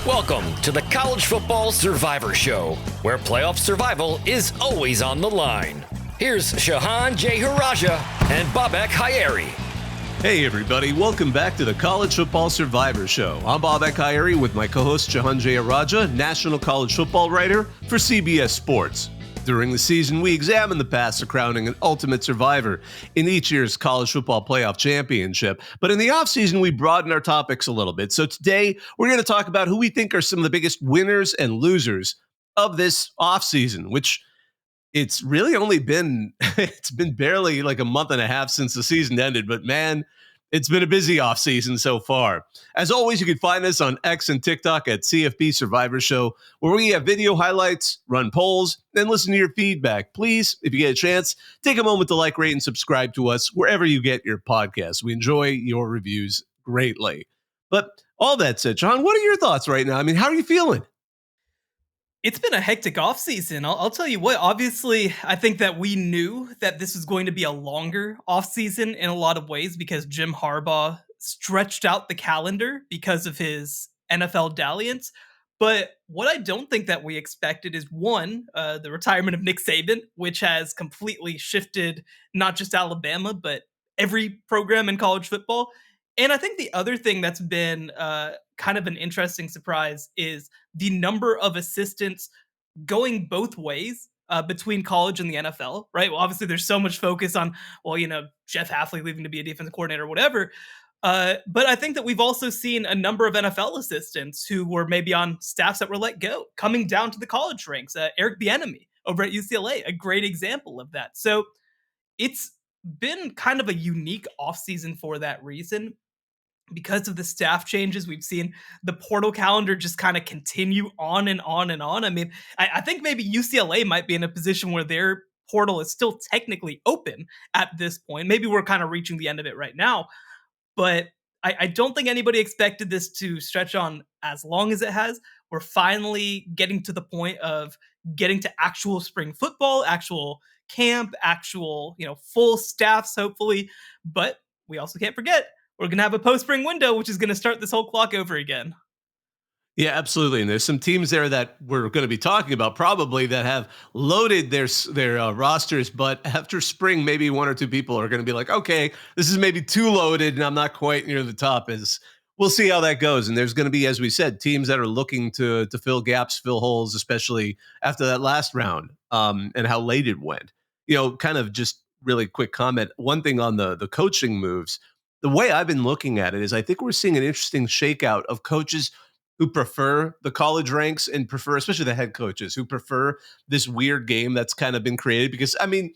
Welcome to the College Football Survivor Show, where playoff survival is always on the line. Here's Shehan J. Haraja and Bobak Hayeri. Hey everybody, welcome back to the College Football Survivor Show. I'm Bobak Hayeri with my co-host Shehan J. Haraja, national college football writer for CBS Sports. During the season, we examine the path to crowning an ultimate survivor in each year's college football playoff championship. But in the offseason, we broaden our topics a little bit. So today, we're going to talk about who we think are some of the biggest winners and losers of this offseason, which it's really only been, it's been barely like a month and a half since the season ended. But man, it's been a busy offseason so far. As always, you can find us on X and TikTok at CFB Survivor Show, where we have video highlights, run polls, and listen to your feedback. Please, if you get a chance, take a moment to like, rate, and subscribe to us wherever you get your podcasts. We enjoy your reviews greatly. But all that said, John, what are your thoughts right now? I mean, how are you feeling? It's been a hectic offseason. I'll tell you what, obviously, I think that we knew that this was going to be a longer offseason in a lot of ways because Jim Harbaugh stretched out the calendar because of his NFL dalliance. But what I don't think that we expected is, one, the retirement of Nick Saban, which has completely shifted not just Alabama, but every program in college football. And I think the other thing that's been kind of an interesting surprise is the number of assistants going both ways between college and the NFL, right? Well, obviously there's so much focus on, Jeff Hafley leaving to be a defensive coordinator or whatever. But I think that we've also seen a number of NFL assistants who were maybe on staffs that were let go, coming down to the college ranks. Eric Bieniemy over at UCLA, a great example of that. So it's been kind of a unique offseason for that reason. Because of the staff changes, we've seen the portal calendar just kind of continue on and on and on. I mean, I think maybe UCLA might be in a position where their portal is still technically open at this point. Maybe we're kind of reaching the end of it right now. But I don't think anybody expected this to stretch on as long as it has. We're finally getting to the point of getting to actual spring football, actual camp, actual, full staffs, hopefully. But we also can't forget, we're going to have a post-spring window, which is going to start this whole clock over again. Yeah, absolutely. And there's some teams there that we're going to be talking about probably that have loaded their rosters. But after spring, maybe one or two people are going to be like, okay, this is maybe too loaded and I'm not quite near the top. We'll see how that goes. And there's going to be, as we said, teams that are looking to fill gaps, fill holes, especially after that last round and how late it went. Kind of just really quick comment. One thing on the coaching moves. The way I've been looking at it is I think we're seeing an interesting shakeout of coaches who prefer the college ranks and prefer, especially the head coaches, who prefer this weird game that's kind of been created. Because, I mean,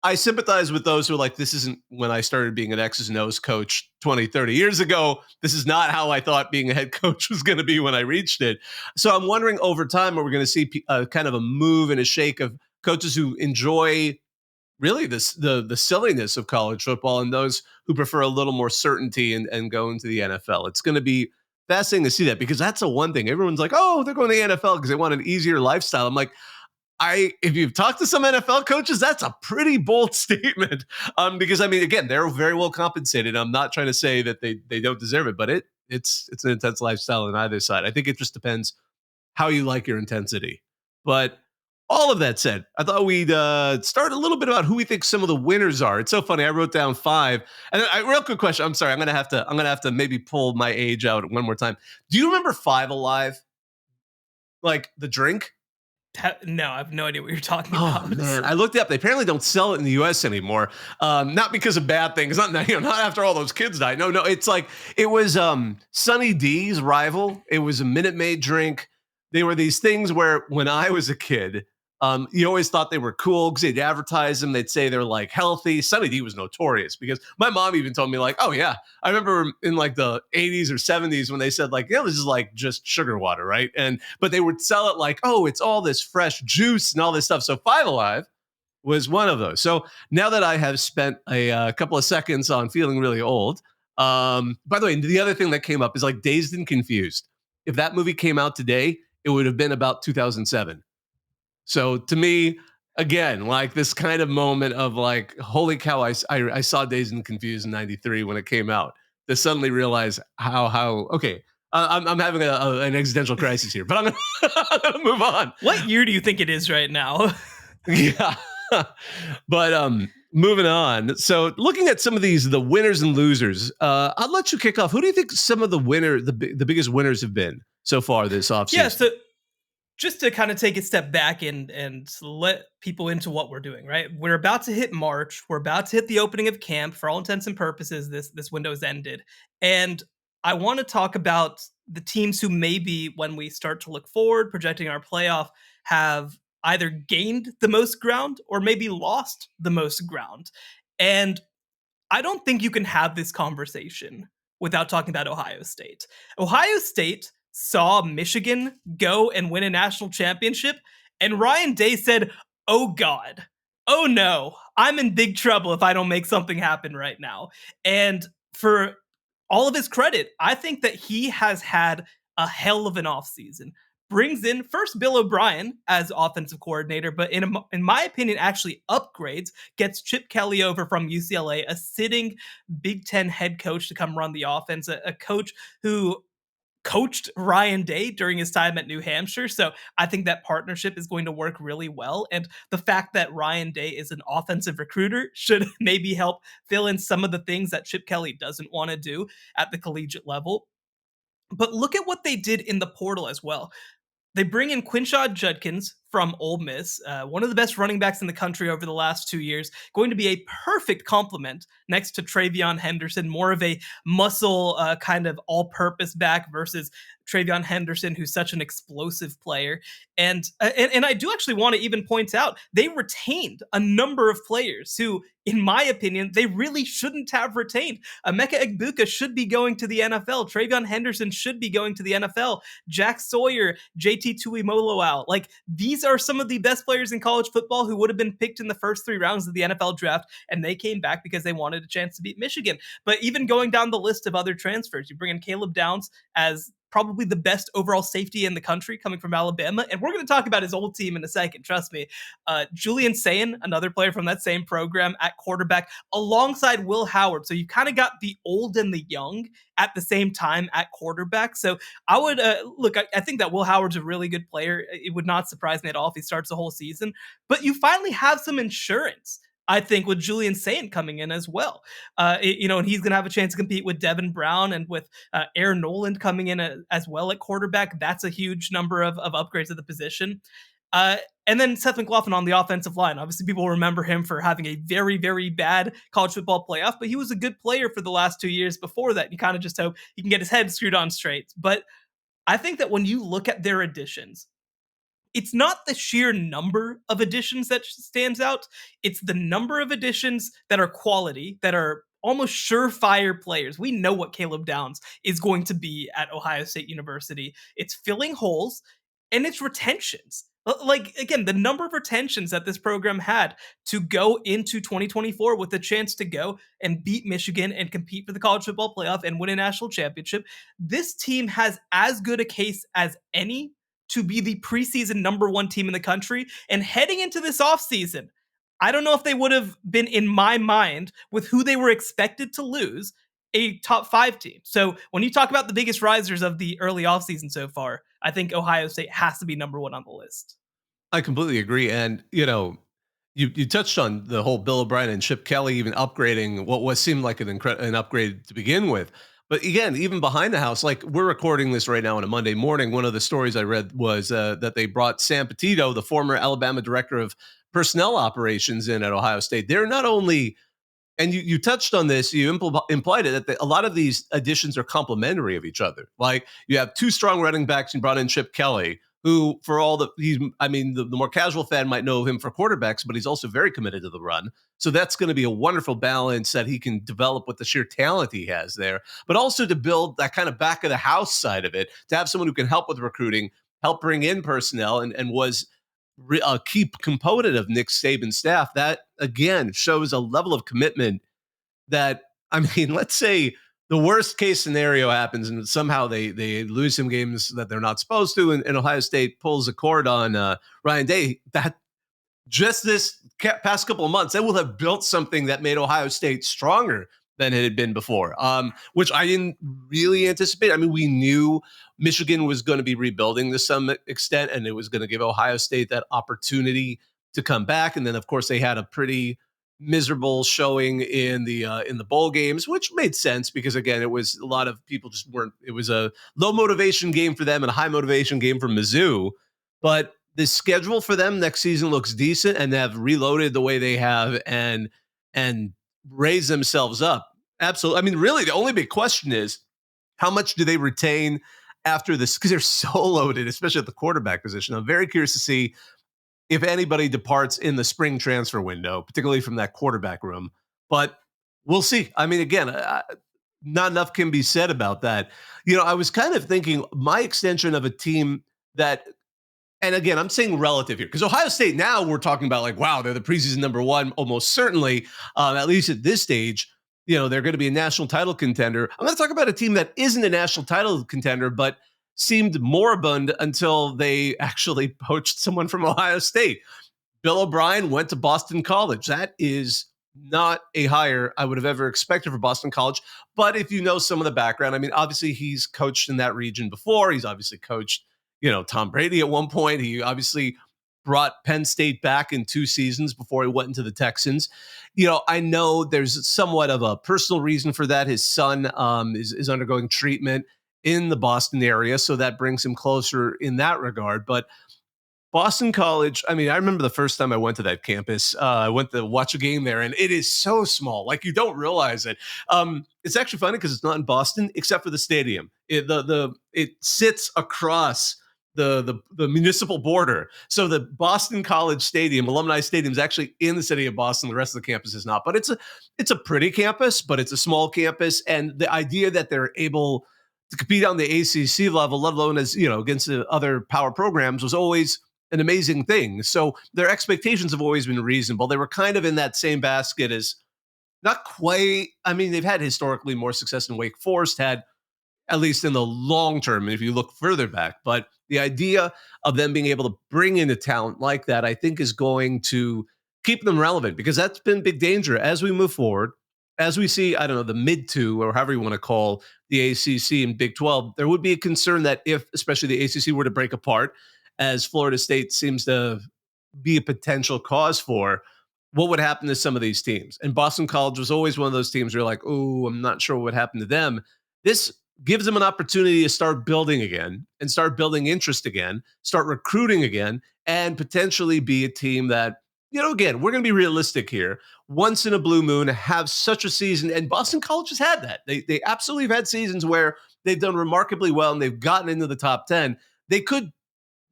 I sympathize with those who are like, this isn't when I started being an X's and O's coach 20, 30 years ago. This is not how I thought being a head coach was going to be when I reached it. So I'm wondering over time, are we going to see kind of a move and a shake of coaches who enjoy really the silliness of college football and those who prefer a little more certainty and go into the NFL. It's going to be fascinating to see that because that's the one thing. Everyone's like, oh, they're going to the NFL because they want an easier lifestyle. I'm like, if you've talked to some NFL coaches, that's a pretty bold statement. Because I mean, again, they're very well compensated. I'm not trying to say that they don't deserve it, but it's an intense lifestyle on either side. I think it just depends how you like your intensity. But all of that said, I thought we'd start a little bit about who we think some of the winners are. It's so funny. I wrote down 5. And real quick question. I'm sorry. I'm gonna have to maybe pull my age out one more time. Do you remember 5 Alive? Like the drink? No, I have no idea what you're talking about. Oh man, I looked it up. They apparently don't sell it in the U.S. anymore. Not because of bad things. Not after all those kids died. No. It's like it was Sunny D's rival. It was a Minute Maid drink. They were these things where when I was a kid. You always thought they were cool because they'd advertise them. They'd say they're like healthy. Sunny D was notorious because my mom even told me like, oh yeah, I remember in like the 80s or 70s when they said like, this is like just sugar water, right? But they would sell it like, oh, it's all this fresh juice and all this stuff. So 5 Alive was one of those. So now that I have spent a couple of seconds on feeling really old, by the way, the other thing that came up is like Dazed and Confused. If that movie came out today, it would have been about 2007. So to me, again, like this kind of moment of like, holy cow, I saw Dazed and Confused in 93 when it came out. To suddenly realize how okay, I'm having an existential crisis here, but I'm gonna move on. What year do you think it is right now? Yeah. But moving on. So looking at some of the winners and losers, I'll let you kick off. Who do you think some of the biggest winners have been so far this offseason? Yeah, so just to kind of take a step back and let people into what we're doing, right? We're about to hit March. We're about to hit the opening of camp. For all intents and purposes, this window's ended. And I want to talk about the teams who maybe, when we start to look forward, projecting our playoff, have either gained the most ground or maybe lost the most ground. And I don't think you can have this conversation without talking about Ohio State. Ohio State saw Michigan go and win a national championship, and Ryan Day said, "Oh God, oh no, I'm in big trouble if I don't make something happen right now." And for all of his credit, I think that he has had a hell of an offseason. Brings in first Bill O'Brien as offensive coordinator, but in my opinion, actually upgrades, gets Chip Kelly over from UCLA, a sitting Big Ten head coach to come run the offense, a coach who coached Ryan Day during his time at New Hampshire. So I think that partnership is going to work really well. And the fact that Ryan Day is an offensive recruiter should maybe help fill in some of the things that Chip Kelly doesn't want to do at the collegiate level. But look at what they did in the portal as well. They bring in Quinshad Judkins from Ole Miss, one of the best running backs in the country over the last 2 years, going to be a perfect complement next to Travion Henderson, more of a muscle kind of all-purpose back versus Travion Henderson, who's such an explosive player. And I do actually want to even point out, they retained a number of players who, in my opinion, they really shouldn't have retained. Emeka Egbuka should be going to the NFL. Travion Henderson should be going to the NFL. Jack Sawyer, JT Tuimoloau. Like, these are some of the best players in college football who would have been picked in the first 3 rounds of the NFL draft, and they came back because they wanted a chance to beat Michigan. But even going down the list of other transfers, you bring in Caleb Downs as probably the best overall safety in the country coming from Alabama. And we're going to talk about his old team in a second, trust me. Julian Sayin, another player from that same program at quarterback, alongside Will Howard. So you kind of got the old and the young at the same time at quarterback. So I would, look, I think that Will Howard's a really good player. It would not surprise me at all if he starts the whole season. But you finally have some insurance, I think, with Julian Sayin coming in as well. And he's going to have a chance to compete with Devin Brown and with Aaron Noland coming in as well at quarterback. That's a huge number of upgrades at the position. And then Seth McLaughlin on the offensive line. Obviously, people remember him for having a very, very bad college football playoff, but he was a good player for the last 2 years before that. You kind of just hope he can get his head screwed on straight. But I think that when you look at their additions, it's not the sheer number of additions that stands out. It's the number of additions that are quality, that are almost surefire players. We know what Caleb Downs is going to be at Ohio State University. It's filling holes and it's retentions. Like, again, the number of retentions that this program had to go into 2024 with a chance to go and beat Michigan and compete for the college football playoff and win a national championship. This team has as good a case as any to be the preseason number 1 team in the country. And heading into this offseason, I don't know if they would have been, in my mind, with who they were expected to lose, a top 5 team. So when you talk about the biggest risers of the early offseason so far, I think Ohio State has to be number 1 on the list. I completely agree. And, you touched on the whole Bill O'Brien and Chip Kelly even upgrading what seemed like an upgrade to begin with. But again, even behind the house, like, we're recording this right now on a Monday morning. One of the stories I read was that they brought Sam Petito, the former Alabama director of personnel operations, in at Ohio State. They're not only, and you touched on this, you implied it, that a lot of these additions are complementary of each other. Like, you have 2 strong running backs. You brought in Chip Kelly, who, for all the more casual fan might know him for quarterbacks, but he's also very committed to the run. So that's going to be a wonderful balance that he can develop with the sheer talent he has there, but also to build that kind of back of the house side of it, to have someone who can help with recruiting, help bring in personnel, and was a key component of Nick Saban's staff. That, again, shows a level of commitment that, let's say the worst case scenario happens and somehow they lose some games that they're not supposed to, and Ohio State pulls a cord on Ryan Day. That just this past couple of months, they will have built something that made Ohio State stronger than it had been before, which I didn't really anticipate. I mean, we knew Michigan was going to be rebuilding to some extent, and it was going to give Ohio State that opportunity to come back. And then, of course, they had a pretty miserable showing in the bowl games, which made sense because, again, it was a lot of people just weren't. It was a low motivation game for them and a high motivation game for Mizzou. But the schedule for them next season looks decent, and they have reloaded the way they have and raise themselves up. Absolutely. I mean, really, the only big question is how much do they retain after this? Because they're so loaded, especially at the quarterback position. I'm very curious to see if anybody departs in the spring transfer window, particularly from that quarterback room. But we'll see. I mean, again, not enough can be said about that. I was kind of thinking my extension of a team that, and again, I'm saying relative here because Ohio State now we're talking about like, wow, they're the preseason number one, almost certainly, at least at this stage. They're going to be a national title contender. I'm going to talk about a team that isn't a national title contender, but seemed moribund until they actually poached someone from Ohio State. Bill O'Brien went to Boston College. That is not a hire I would have ever expected for Boston College. But if you know some of the background, I mean, obviously he's coached in that region before. He's obviously coached Tom Brady at one point. He obviously brought Penn State back in 2 seasons before he went into the Texans. I know there's somewhat of a personal reason for that. His son is undergoing treatment in the Boston area, so that brings him closer in that regard. But Boston College, I mean, I remember the first time I went to that campus. I went to watch a game there, and it is so small. Like, you don't realize it. It's actually funny because it's not in Boston, except for the stadium. It sits across the municipal border. So the Boston College Stadium, Alumni Stadium, is actually in the city of Boston. The rest of the campus is not. But it's a pretty campus, but it's a small campus. And the idea that they're able to compete on the ACC level, let alone as against the other power programs, was always an amazing thing. So their expectations have always been reasonable. They were kind of in that same basket as not quite. I mean, they've had historically more success than Wake Forest had, at least in the long term, if you look further back. But the idea of them being able to bring in a talent like that, I think, is going to keep them relevant because that's been big danger as we move forward. As we see, I don't know, the mid two or however you want to call the ACC and Big 12, there would be a concern that if, especially the ACC were to break apart, as Florida State seems to be a potential cause for, what would happen to some of these teams? And Boston College was always one of those teams where you're like, oh, I'm not sure what would happen to them. This gives them an opportunity to start building again and start building interest again, start recruiting again, and potentially be a team that, again, we're going to be realistic here. Once in a blue moon, have such a season, and Boston College has had that. They absolutely have had seasons where they've done remarkably well and they've gotten into the top 10. They could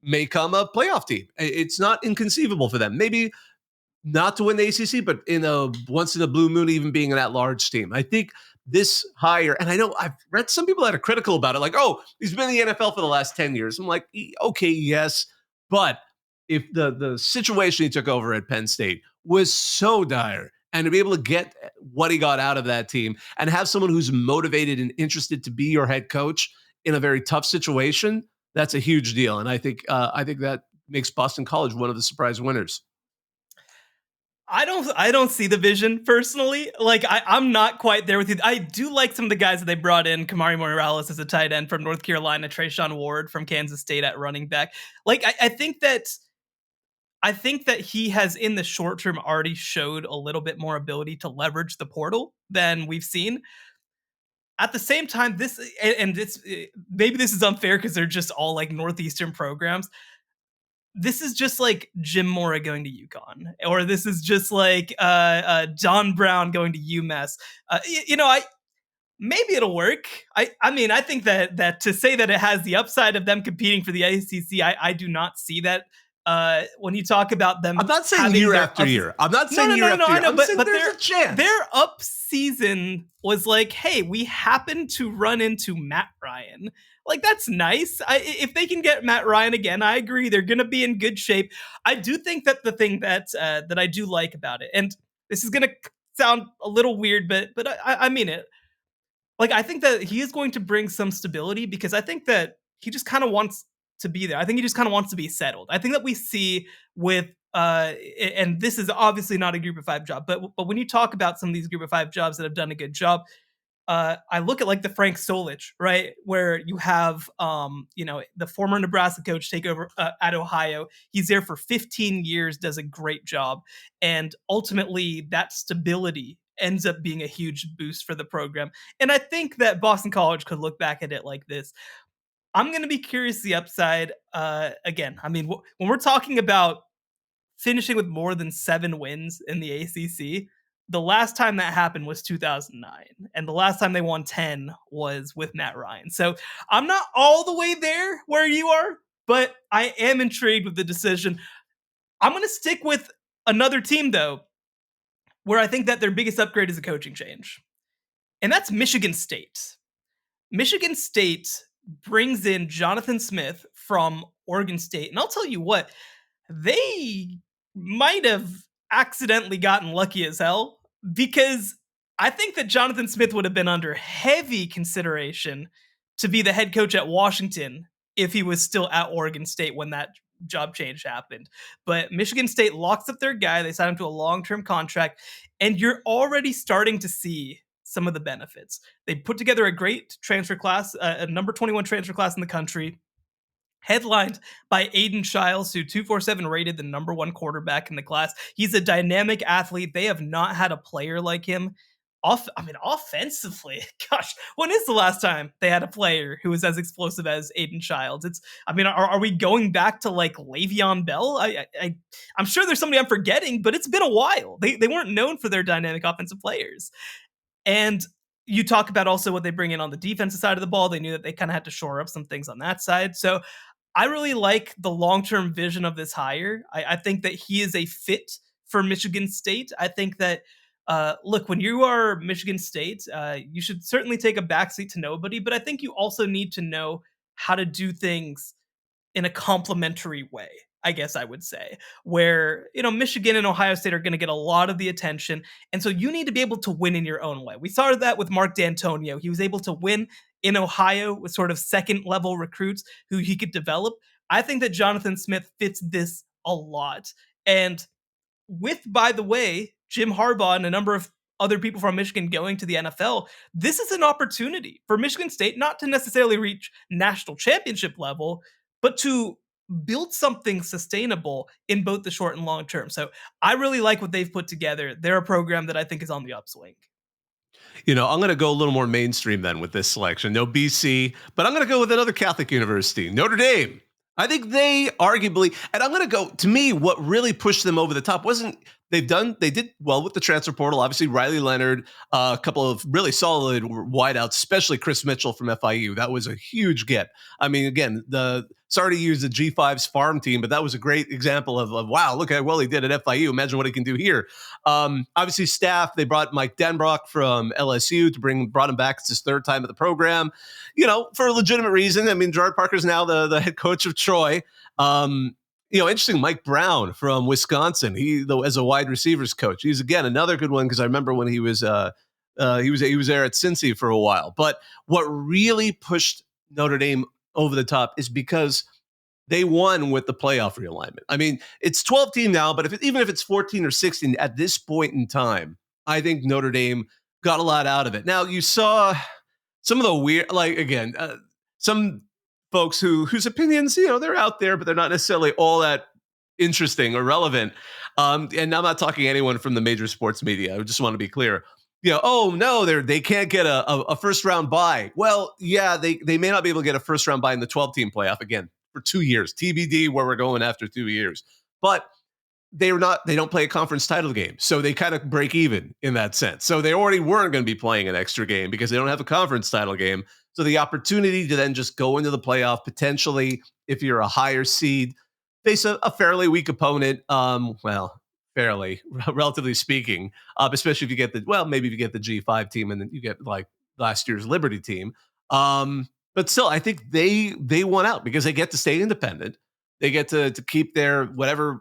become a playoff team. It's not inconceivable for them. Maybe not to win the ACC, but once in a blue moon, even being an at-large team. I think this hire, and I know I've read some people that are critical about it, like, oh, he's been in the NFL for the last 10 years. I'm like, okay, yes, but if the situation he took over at Penn State was so dire, and to be able to get what he got out of that team and have someone who's motivated and interested to be your head coach in a very tough situation, that's a huge deal. And I think that makes Boston College one of the surprise winners. I don't see the vision personally. Like, I'm not quite there with you. I do like some of the guys that they brought in. Kamari Morales as a tight end from North Carolina, Trayshawn Ward from Kansas State at running back. Like, I think that he has in the short term already showed a little bit more ability to leverage the portal than we've seen. At the same time, maybe this is unfair because they're just all like Northeastern programs. This is just like Jim Mora going to UConn, or this is just like John Brown going to UMass. Maybe it'll work. I mean, I think that to say that it has the upside of them competing for the ACC, I do not see that. When you talk about them, I'm not saying year after year. I'm not saying year after year. I know, but there's a chance. Their up season was like, hey, we happen to run into Matt Ryan. Like, that's nice. If they can get Matt Ryan again, I agree. They're going to be in good shape. I do think that the thing that I do like about it, and this is going to sound a little weird, but I mean it. Like, I think that he is going to bring some stability because I think that he just kind of wants to be there. I think he just kind of wants to be settled. I think that we see with and this is obviously not a group of five job, but when you talk about some of these group of five jobs that have done a good job, I look at like the Frank Solich, right, where you have, the former Nebraska coach take over at Ohio. He's there for 15 years, does a great job, and ultimately that stability ends up being a huge boost for the program. And I think that Boston College could look back at it like this. I'm going to be curious the upside. Again, I mean, when we're talking about finishing with more than 7 wins in the ACC, the last time that happened was 2009, and the last time they won 10 was with Matt Ryan. So I'm not all the way there where you are, but I am intrigued with the decision. I'm going to stick with another team, though, where I think that their biggest upgrade is a coaching change, and that's Michigan State. Michigan State brings in Jonathan Smith from Oregon State, and I'll tell you what, they might have accidentally gotten lucky as hell, because I think that Jonathan Smith would have been under heavy consideration to be the head coach at Washington if he was still at Oregon State when that job change happened. But Michigan State locks up their guy. They sign him to a long-term contract, and you're already starting to see some of the benefits. They put together a great transfer class, a number 21 transfer class in the country, headlined by Aiden Childs, who 247 rated the number 1 quarterback in the class. He's a dynamic athlete. They have not had a player like him. Offensively, gosh, when is the last time they had a player who was as explosive as Aiden Childs? Are we going back to like Le'Veon Bell? I'm sure there's somebody I'm forgetting, but it's been a while. They weren't known for their dynamic offensive players. And you talk about also what they bring in on the defensive side of the ball. They knew that they kind of had to shore up some things on that side. So I really like the long-term vision of this hire. I think that he is a fit for Michigan State. I think that, look, when you are Michigan State, you should certainly take a backseat to nobody, but I think you also need to know how to do things in a complementary way, I guess I would say, where, Michigan and Ohio State are going to get a lot of the attention. And so you need to be able to win in your own way. We saw that with Mark D'Antonio. He was able to win in Ohio with sort of second level recruits who he could develop. I think that Jonathan Smith fits this a lot. And with, by the way, Jim Harbaugh and a number of other people from Michigan going to the NFL, this is an opportunity for Michigan State not to necessarily reach national championship level, but to build something sustainable in both the short and long term. So I really like what they've put together. They're a program that I think is on the upswing. I'm going to go a little more mainstream then with this selection. No BC, but I'm going to go with another Catholic university, Notre Dame. I think they arguably, and I'm going to go, to me, what really pushed them over the top wasn't, they did well with the transfer portal. Obviously, Riley Leonard, a couple of really solid wideouts, especially Chris Mitchell from FIU. That was a huge get. I mean, again, sorry to use the G5's farm team, but that was a great example of wow, look how well he did at FIU. Imagine what he can do here. Obviously, staff, they brought Mike Denbrock from LSU brought him back. It's his 3rd time at the program, for a legitimate reason. I mean, Gerard Parker's now the head coach of Troy. Interesting, Mike Brown from Wisconsin. He, though, as a wide receivers coach, he's again another good one because I remember when he was there at Cincy for a while. But what really pushed Notre Dame over the top is because they won with the playoff realignment. I mean, it's 12 team now, but even if it's 14 or 16 at this point in time, I think Notre Dame got a lot out of it. Now you saw some of the weird, some folks whose opinions, they're out there, but they're not necessarily all that interesting or relevant. And I'm not talking anyone from the major sports media. I just want to be clear. Oh no, they can't get a first round bye. Well, yeah, they may not be able to get a first round bye in the 12 team playoff again for 2 years. TBD where we're going after 2 years. But they don't play a conference title game. So they kind of break even in that sense. So they already weren't going to be playing an extra game because they don't have a conference title game. So the opportunity to then just go into the playoff, potentially, if you're a higher seed, face a fairly weak opponent. Fairly, relatively speaking, especially if you get maybe if you get the G5 team and then you get like last year's Liberty team. But still, I think they won out because they get to stay independent. They get to keep their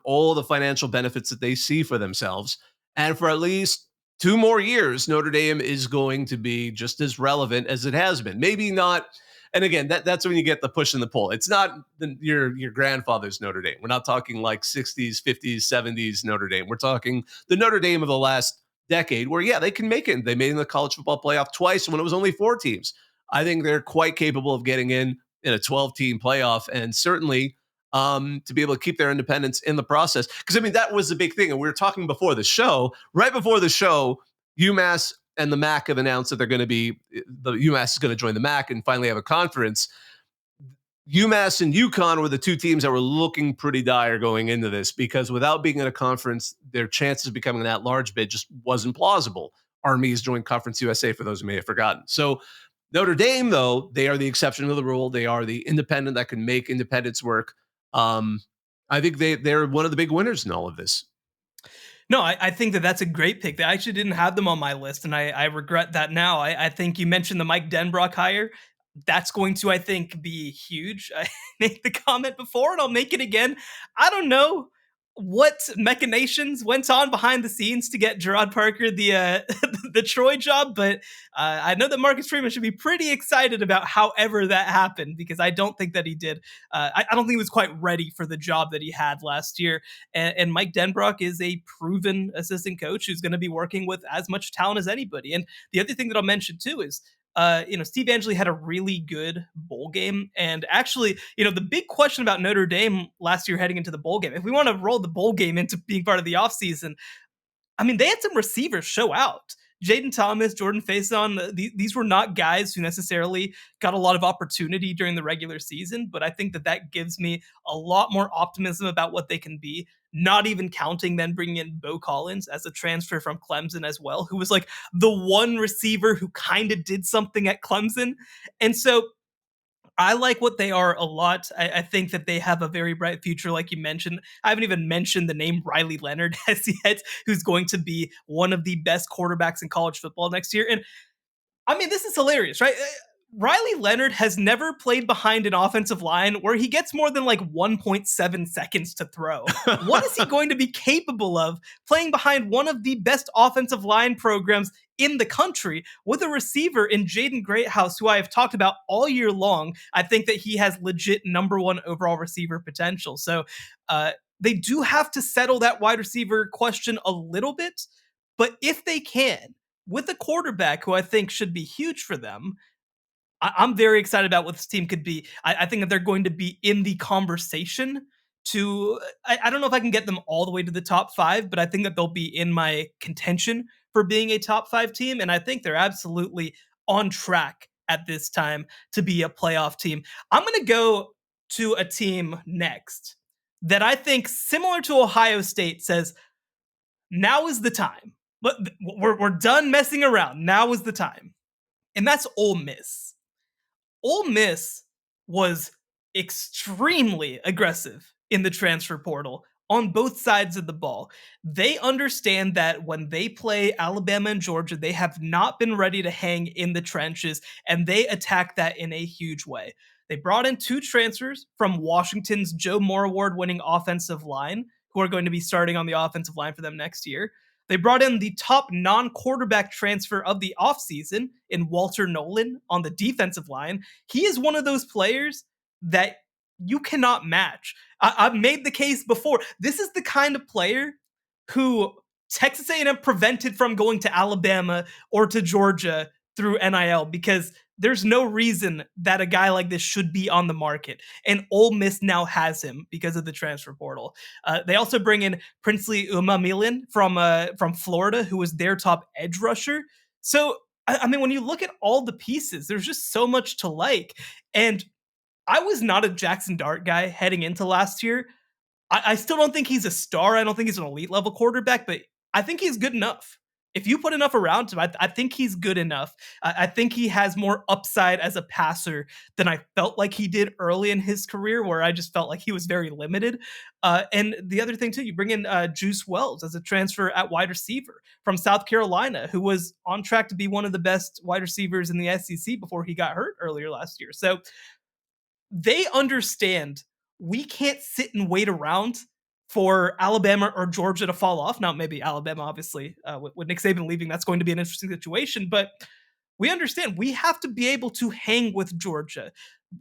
all the financial benefits that they see for themselves. And for at least 2 more years, Notre Dame is going to be just as relevant as it has been. Maybe not And again, that's when you get the push and the pull. It's not your grandfather's Notre Dame. We're not talking like 60s, 50s, 70s Notre Dame. We're talking the Notre Dame of the last decade where, yeah, they can make it. They made it in the college football playoff twice when it was only 4 teams. I think they're quite capable of getting in a 12-team playoff, and certainly to be able to keep their independence in the process. Because, I mean, that was the big thing. And we were talking before the show, right before the show, UMass and the MAC have announced that the UMass is going to join the MAC and finally have a conference. UMass and UConn were the 2 teams that were looking pretty dire going into this, because without being in a conference, their chances of becoming an at-large bid just wasn't plausible. Army has joined Conference USA, for those who may have forgotten. So Notre Dame, though, they are the exception to the rule. They are the independent that can make independence work. I think they're one of the big winners in all of this. No, I think that's a great pick. I actually didn't have them on my list, and I regret that now. I think you mentioned the Mike Denbrock hire. That's going to, I think, be huge. I made the comment before, and I'll make it again. I don't know what machinations went on behind the scenes to get Gerard Parker the the Troy job, but I know that Marcus Freeman should be pretty excited about however that happened, because I don't think that he did. I don't think he was quite ready for the job that he had last year. And Mike Denbrock is a proven assistant coach who's going to be working with as much talent as anybody. And the other thing that I'll mention too is, Steve Angeli had a really good bowl game. And actually, the big question about Notre Dame last year heading into the bowl game, if we want to roll the bowl game into being part of the offseason, I mean, they had some receivers show out. Jaden Thomas, Jordan Faison, these were not guys who necessarily got a lot of opportunity during the regular season, but I think that gives me a lot more optimism about what they can be, not even counting then bringing in Bo Collins as a transfer from Clemson as well, who was like the one receiver who kind of did something at Clemson. And so I like what they are a lot. I think that they have a very bright future, like you mentioned. I haven't even mentioned the name Riley Leonard as yet, who's going to be one of the best quarterbacks in college football next year. And I mean, this is hilarious, right? Riley Leonard has never played behind an offensive line where he gets more than like 1.7 seconds to throw. What is he going to be capable of playing behind one of the best offensive line programs in the country with a receiver in Jaden Greathouse, who I have talked about all year long? I think that he has legit number 1 overall receiver potential. So they do have to settle that wide receiver question a little bit, but if they can, with a quarterback who I think should be huge for them, I'm very excited about what this team could be. I think that they're going to be in the conversation to, I don't know if I can get them all the way to the top 5, but I think that they'll be in my contention for being a top 5 team. And I think they're absolutely on track at this time to be a playoff team. I'm going to go to a team next that I think, similar to Ohio State, says, now is the time. We're done messing around. Now is the time. And that's Ole Miss. Ole Miss was extremely aggressive in the transfer portal on both sides of the ball. They understand that when they play Alabama and Georgia, they have not been ready to hang in the trenches, and they attack that in a huge way. They brought in 2 transfers from Washington's Joe Moore Award-winning offensive line, who are going to be starting on the offensive line for them next year. They brought in the top non-quarterback transfer of the offseason in Walter Nolan on the defensive line. He is one of those players that you cannot match. I've made the case before. This is the kind of player who Texas A&M prevented from going to Alabama or to Georgia through NIL, because there's no reason that a guy like this should be on the market. And Ole Miss now has him because of the transfer portal. They also bring in Princely Umanmielen from Florida, who was their top edge rusher. So, I mean, when you look at all the pieces, there's just so much to like. And I was not a Jackson Dart guy heading into last year. I still don't think he's a star. I don't think he's an elite level quarterback, but I think he's good enough. If you put enough around him, I think he's good enough. I think he has more upside as a passer than I felt like he did early in his career, where I just felt like he was very limited. And the other thing, too, you bring in Juice Wells as a transfer at wide receiver from South Carolina, who was on track to be one of the best wide receivers in the SEC before he got hurt earlier last year. So they understand we can't sit and wait around for Alabama or Georgia to fall off. Now, maybe Alabama, obviously, with Nick Saban leaving, that's going to be an interesting situation, but we understand we have to be able to hang with Georgia.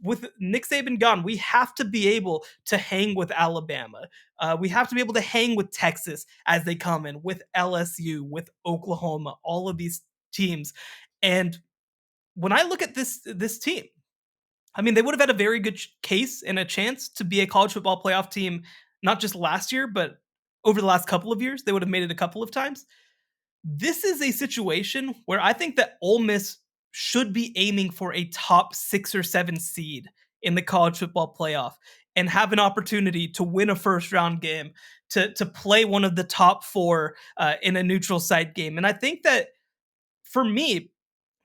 With Nick Saban gone, we have to be able to hang with Alabama. We have to be able to hang with Texas as they come in, with LSU, with Oklahoma, all of these teams. And when I look at this team, I mean, they would have had a very good case and a chance to be a college football playoff team, not just last year, but over the last couple of years. They would have made it a couple of times. This is a situation where I think that Ole Miss should be aiming for a top 6 or 7 seed in the college football playoff and have an opportunity to win a first round game, to play one of the top 4 in a neutral site game. And I think that for me,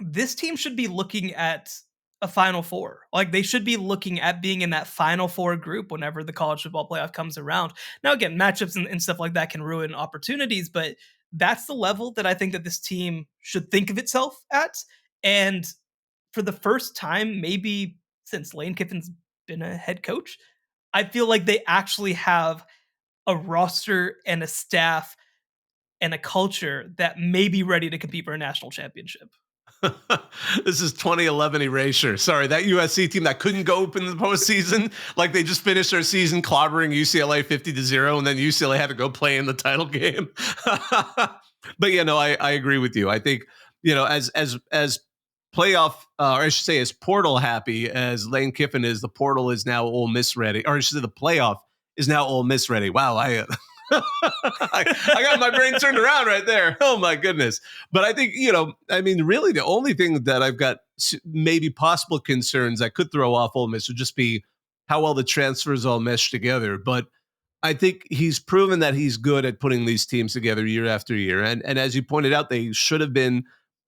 this team should be looking at a Final Four. Like, they should be looking at being in that Final Four group whenever the college football playoff comes around. Now, again, matchups and stuff like that can ruin opportunities, but that's the level that I think that this team should think of itself at. And for the first time, maybe since Lane Kiffin's been a head coach, I feel like they actually have a roster and a staff and a culture that may be ready to compete for a national championship. This is 2011 erasure. Sorry, that USC team that couldn't go up in the postseason, like they just finished their season clobbering UCLA 50-0, and then UCLA had to go play in the title game. But I agree with you. I think as playoff, or I should say, as portal happy as Lane Kiffin is, the portal is now Ole Miss ready, or I should say, the playoff is now Ole Miss ready. Wow, I got my brain turned around right there. Oh my goodness. But I think, really the only thing that I've got maybe possible concerns that could throw off Ole Miss would just be how well the transfers all mesh together. But I think he's proven that he's good at putting these teams together year after year. And as you pointed out, they should have been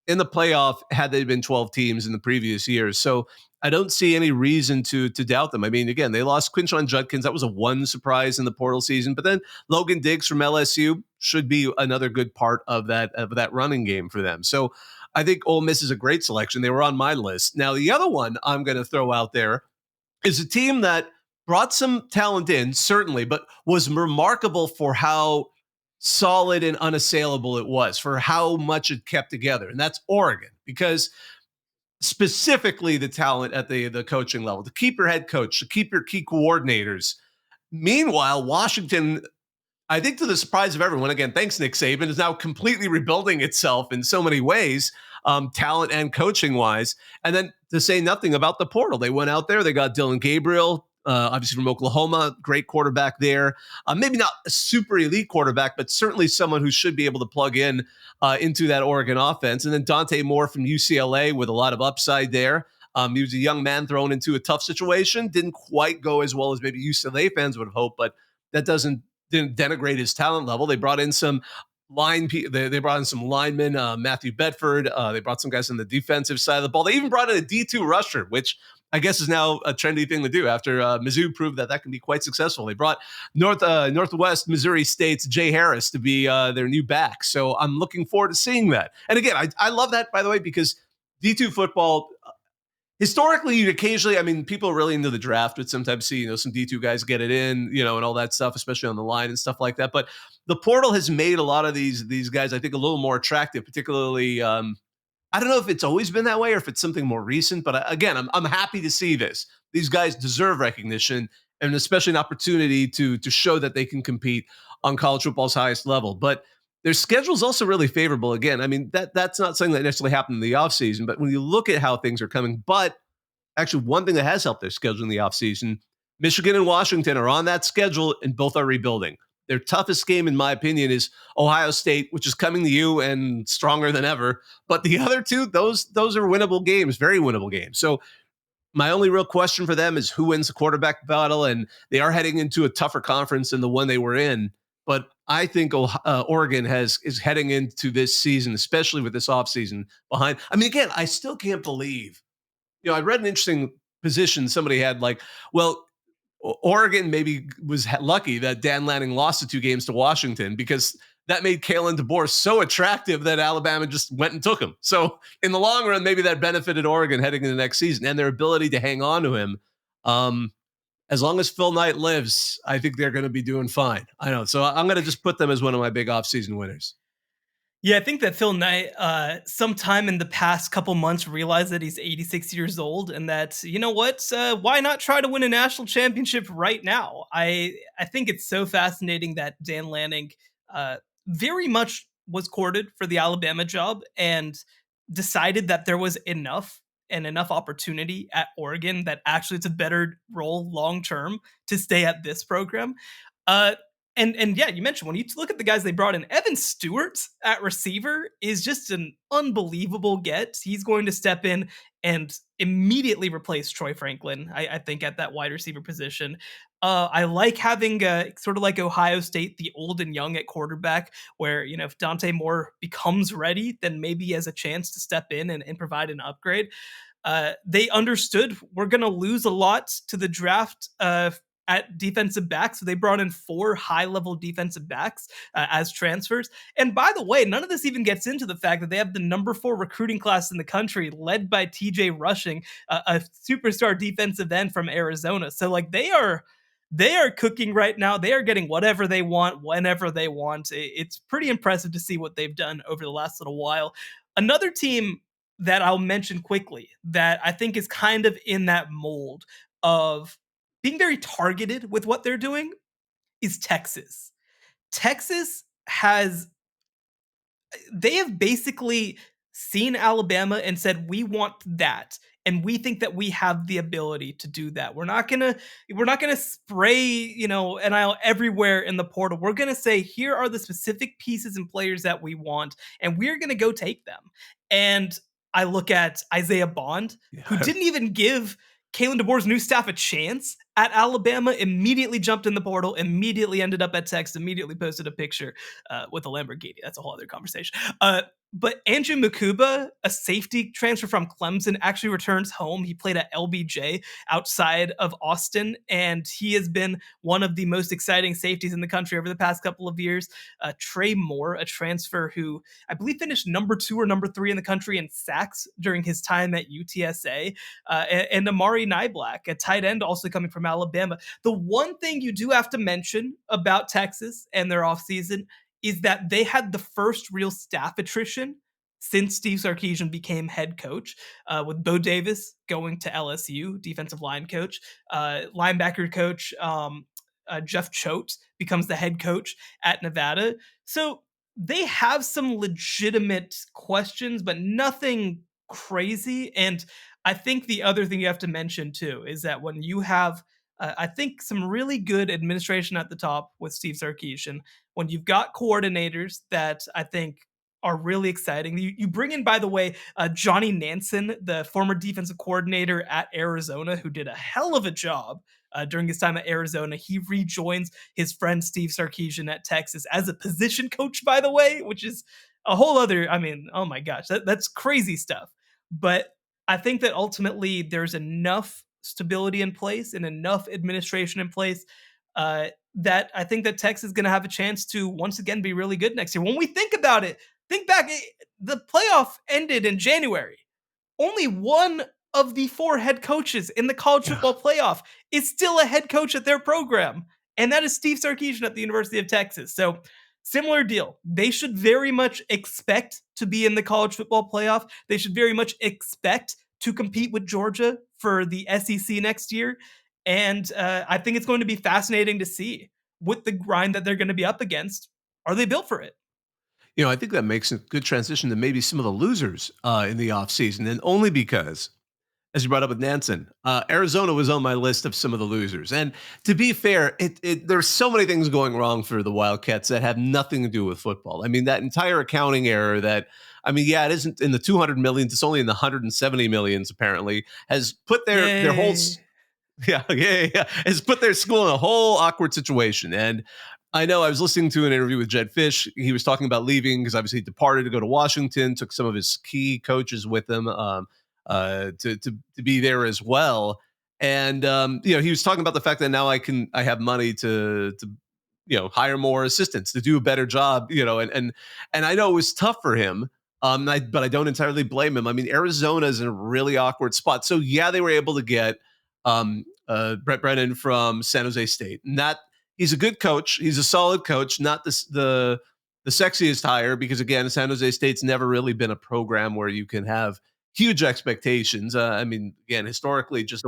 in the playoff had they been 12 teams in the previous years. So I don't see any reason to doubt them. I mean, again, they lost Quinshon Judkins. That was a one surprise in the portal season. But then Logan Diggs from LSU should be another good part of that running game for them. So I think Ole Miss is a great selection. They were on my list. Now, the other one I'm going to throw out there is a team that brought some talent in, certainly, but was remarkable for how solid and unassailable it was, for how much it kept together. And that's Oregon, because specifically the talent at the coaching level, to keep your head coach, to keep your key coordinators. Meanwhile, Washington, I think to the surprise of everyone, again, thanks Nick Saban, is now completely rebuilding itself in so many ways, talent and coaching wise. And then to say nothing about the portal, they went out there, they got Dylan Gabriel, obviously from Oklahoma, great quarterback there. Maybe not a super elite quarterback, but certainly someone who should be able to plug in into that Oregon offense. And then Dante Moore from UCLA with a lot of upside there. He was a young man thrown into a tough situation. Didn't quite go as well as maybe UCLA fans would have hoped, but that didn't denigrate his talent level. They brought in some they brought in some linemen, Matthew Bedford. They brought some guys on the defensive side of the ball. They even brought in a D2 rusher, which I guess is now a trendy thing to do after Mizzou proved that can be quite successful. They brought Northwest Missouri State's Jay Harris to be their new back. So I'm looking forward to seeing that. And again, I love that, by the way, because D2 football, historically, you'd occasionally, I mean, people are really into the draft, but sometimes see, some D2 guys get it in, and all that stuff, especially on the line and stuff like that. But the portal has made a lot of these guys, I think, a little more attractive, particularly, I don't know if it's always been that way or if it's something more recent, but again, I'm happy to see this. These guys deserve recognition and especially an opportunity to show that they can compete on college football's highest level. But their schedule is also really favorable. Again, I mean, that's not something that necessarily happened in the offseason, but when you look at how things are coming, but actually one thing that has helped their schedule in the offseason, Michigan and Washington are on that schedule and both are rebuilding. Their toughest game, in my opinion, is Ohio State, which is coming to you and stronger than ever. But the other two, those are winnable games, very winnable games. So my only real question for them is who wins the quarterback battle, and they are heading into a tougher conference than the one they were in. But I think Oregon is heading into this season, especially with this offseason behind. I mean, again, I still can't believe. I read an interesting position somebody had, like, well, Oregon maybe was lucky that Dan Lanning lost the 2 games to Washington, because that made Kalen DeBoer so attractive that Alabama just went and took him. So in the long run, maybe that benefited Oregon heading into the next season and their ability to hang on to him. As long as Phil Knight lives, I think they're going to be doing fine. I know. So I'm going to just put them as one of my big offseason winners. Yeah, I think that Phil Knight, sometime in the past couple months, realized that he's 86 years old, and that, you know what, why not try to win a national championship right now? I think it's so fascinating that Dan Lanning uh, very much was courted for the Alabama job and decided that there was enough and enough opportunity at Oregon that actually it's a better role long term to stay at this program. Uh, and yeah, you mentioned when you look at the guys they brought in, Evan Stewart at receiver is just an unbelievable get. He's going to step in and immediately replace Troy Franklin, I think, at that wide receiver position. I like having sort of like Ohio State, the old and young at quarterback, where, you know, if Dante Moore becomes ready, then maybe he has a chance to step in and provide an upgrade. They understood we're going to lose a lot to the draft at defensive back. So they brought in 4 high level defensive backs as transfers. And by the way, none of this even gets into the fact that they have the number 4 recruiting class in the country, led by TJ Rushing, a superstar defensive end from Arizona. So like they are cooking right now. They are getting whatever they want, whenever they want. It's pretty impressive to see what they've done over the last little while. Another team that I'll mention quickly that I think is kind of in that mold of being very targeted with what they're doing is Texas. Texas has they have basically seen Alabama and said, we want that. And we think that we have the ability to do that. We're not gonna spray, you know, NIL everywhere in the portal. We're gonna say, here are the specific pieces and players that we want, and we're gonna go take them. And I look at Isaiah Bond, who Yeah. didn't even give Kalen DeBoer's new staff a chance at Alabama, immediately jumped in the portal, immediately ended up at Texas, immediately posted a picture with a Lamborghini. That's a whole other conversation. But Andrew Makuba, a safety transfer from Clemson, actually returns home. He played at LBJ outside of Austin, and he has been one of the most exciting safeties in the country over the past couple of years. Trey Moore, a transfer who I believe finished number 2 or number 3 in the country in sacks during his time at UTSA, and Amari Niblack, a tight end also coming from Alabama. The one thing you do have to mention about Texas and their offseason is that they had the first real staff attrition since Steve Sarkisian became head coach, with Bo Davis going to LSU, defensive line coach, linebacker coach Jeff Choate becomes the head coach at Nevada. So they have some legitimate questions, but nothing crazy. And I think the other thing you have to mention too is that when you have, I think, some really good administration at the top with Steve Sarkisian, when you've got coordinators that I think are really exciting. You bring in, by the way, Johnny Nansen, the former defensive coordinator at Arizona, who did a hell of a job during his time at Arizona. He rejoins his friend Steve Sarkisian at Texas as a position coach, by the way, which is a whole other, I mean, oh my gosh, that's crazy stuff. But I think that ultimately there's enough stability in place and enough administration in place that I think that Texas is going to have a chance to once again be really good next year. When we think about it, think back, the playoff ended in January. Only one of the 4 head coaches in the college football playoff is still a head coach at their program, and that is Steve Sarkisian at the University of Texas. So, similar deal. They should very much expect to be in the college football playoff. They should very much expect to compete with Georgia for the SEC next year. And I think it's going to be fascinating to see with the grind that they're going to be up against. Are they built for it? You know, I think that makes a good transition to maybe some of the losers in the offseason, and only because, as you brought up with Nansen, Arizona was on my list of some of the losers. And to be fair, there's so many things going wrong for the Wildcats that have nothing to do with football. I mean, that entire accounting error that, I mean, yeah, it isn't in the 200 millions, it's only in the 170 millions apparently, has put their whole Yay. yeah. Has put their school in a whole awkward situation. And I know I was listening to an interview with Jed Fish. He was talking about leaving because obviously he departed to go to Washington, took some of his key coaches with him to be there as well. And you know, he was talking about the fact that now I have money to hire more assistants to do a better job. You know, and I know it was tough for him. But I don't entirely blame him. I mean, Arizona is in a really awkward spot. So yeah, they were able to get Brett Brennan from San Jose State. Not He's a good coach. He's a solid coach. Not the the sexiest hire because, again, San Jose State's never really been a program where you can have huge expectations. I mean, again, historically, just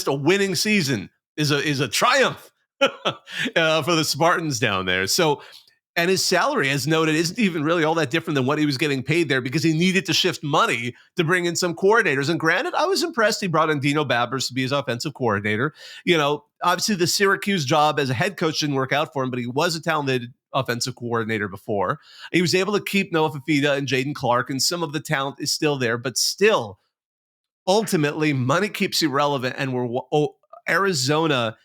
a winning season is a triumph for the Spartans down there. So, and his salary, as noted, isn't even really all that different than what he was getting paid there because he needed to shift money to bring in some coordinators. And granted, I was impressed he brought in Dino Babers to be his offensive coordinator. Obviously the Syracuse job as a head coach didn't work out for him, but he was a talented offensive coordinator before. He was able to keep Noah Fafita and Jaden Clark, and some of the talent is still there, but still, ultimately, money keeps you relevant, and Arizona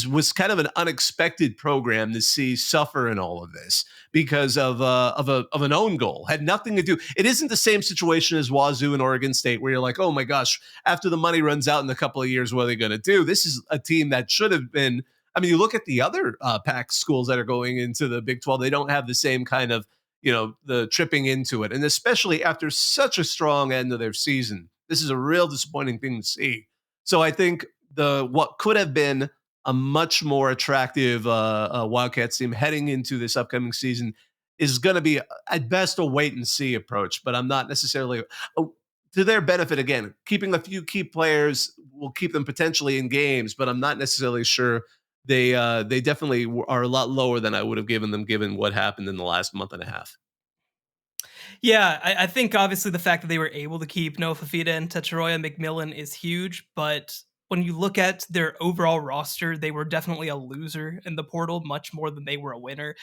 was kind of an unexpected program to see suffer in all of this because of an own goal. Had nothing to do. It isn't the same situation as Wazoo and Oregon State where you're like, oh my gosh, after the money runs out in a couple of years, what are they going to do? This is a team that should have been. I mean, you look at the other Pac schools that are going into the Big 12; they don't have the same kind of the tripping into it, and especially after such a strong end of their season. This is a real disappointing thing to see. So I think what could have been a much more attractive Wildcats team heading into this upcoming season is going to be at best a wait and see approach. But I'm not necessarily to their benefit. Again, keeping a few key players will keep them potentially in games, but I'm not necessarily sure they definitely are a lot lower than I would have given them given what happened in the last month and a half. Yeah, I think obviously the fact that they were able to keep Noah Fafita and Tetsuroya McMillan is huge, but when you look at their overall roster, they were definitely a loser in the portal, much more than they were a winner.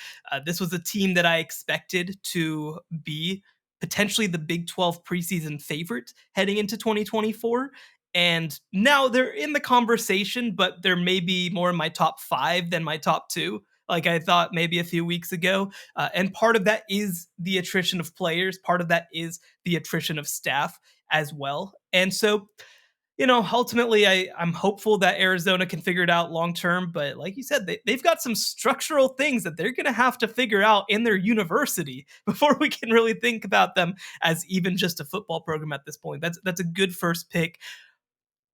This was a team that I expected to be potentially the Big 12 preseason favorite heading into 2024. And now they're in the conversation, but they're maybe more in my top 5 than my top 2, like I thought maybe a few weeks ago. And part of that is the attrition of players. Part of that is the attrition of staff as well. And so, ultimately, I'm hopeful that Arizona can figure it out long term. But like you said, they've got some structural things that they're going to have to figure out in their university before we can really think about them as even just a football program at this point. That's a good first pick.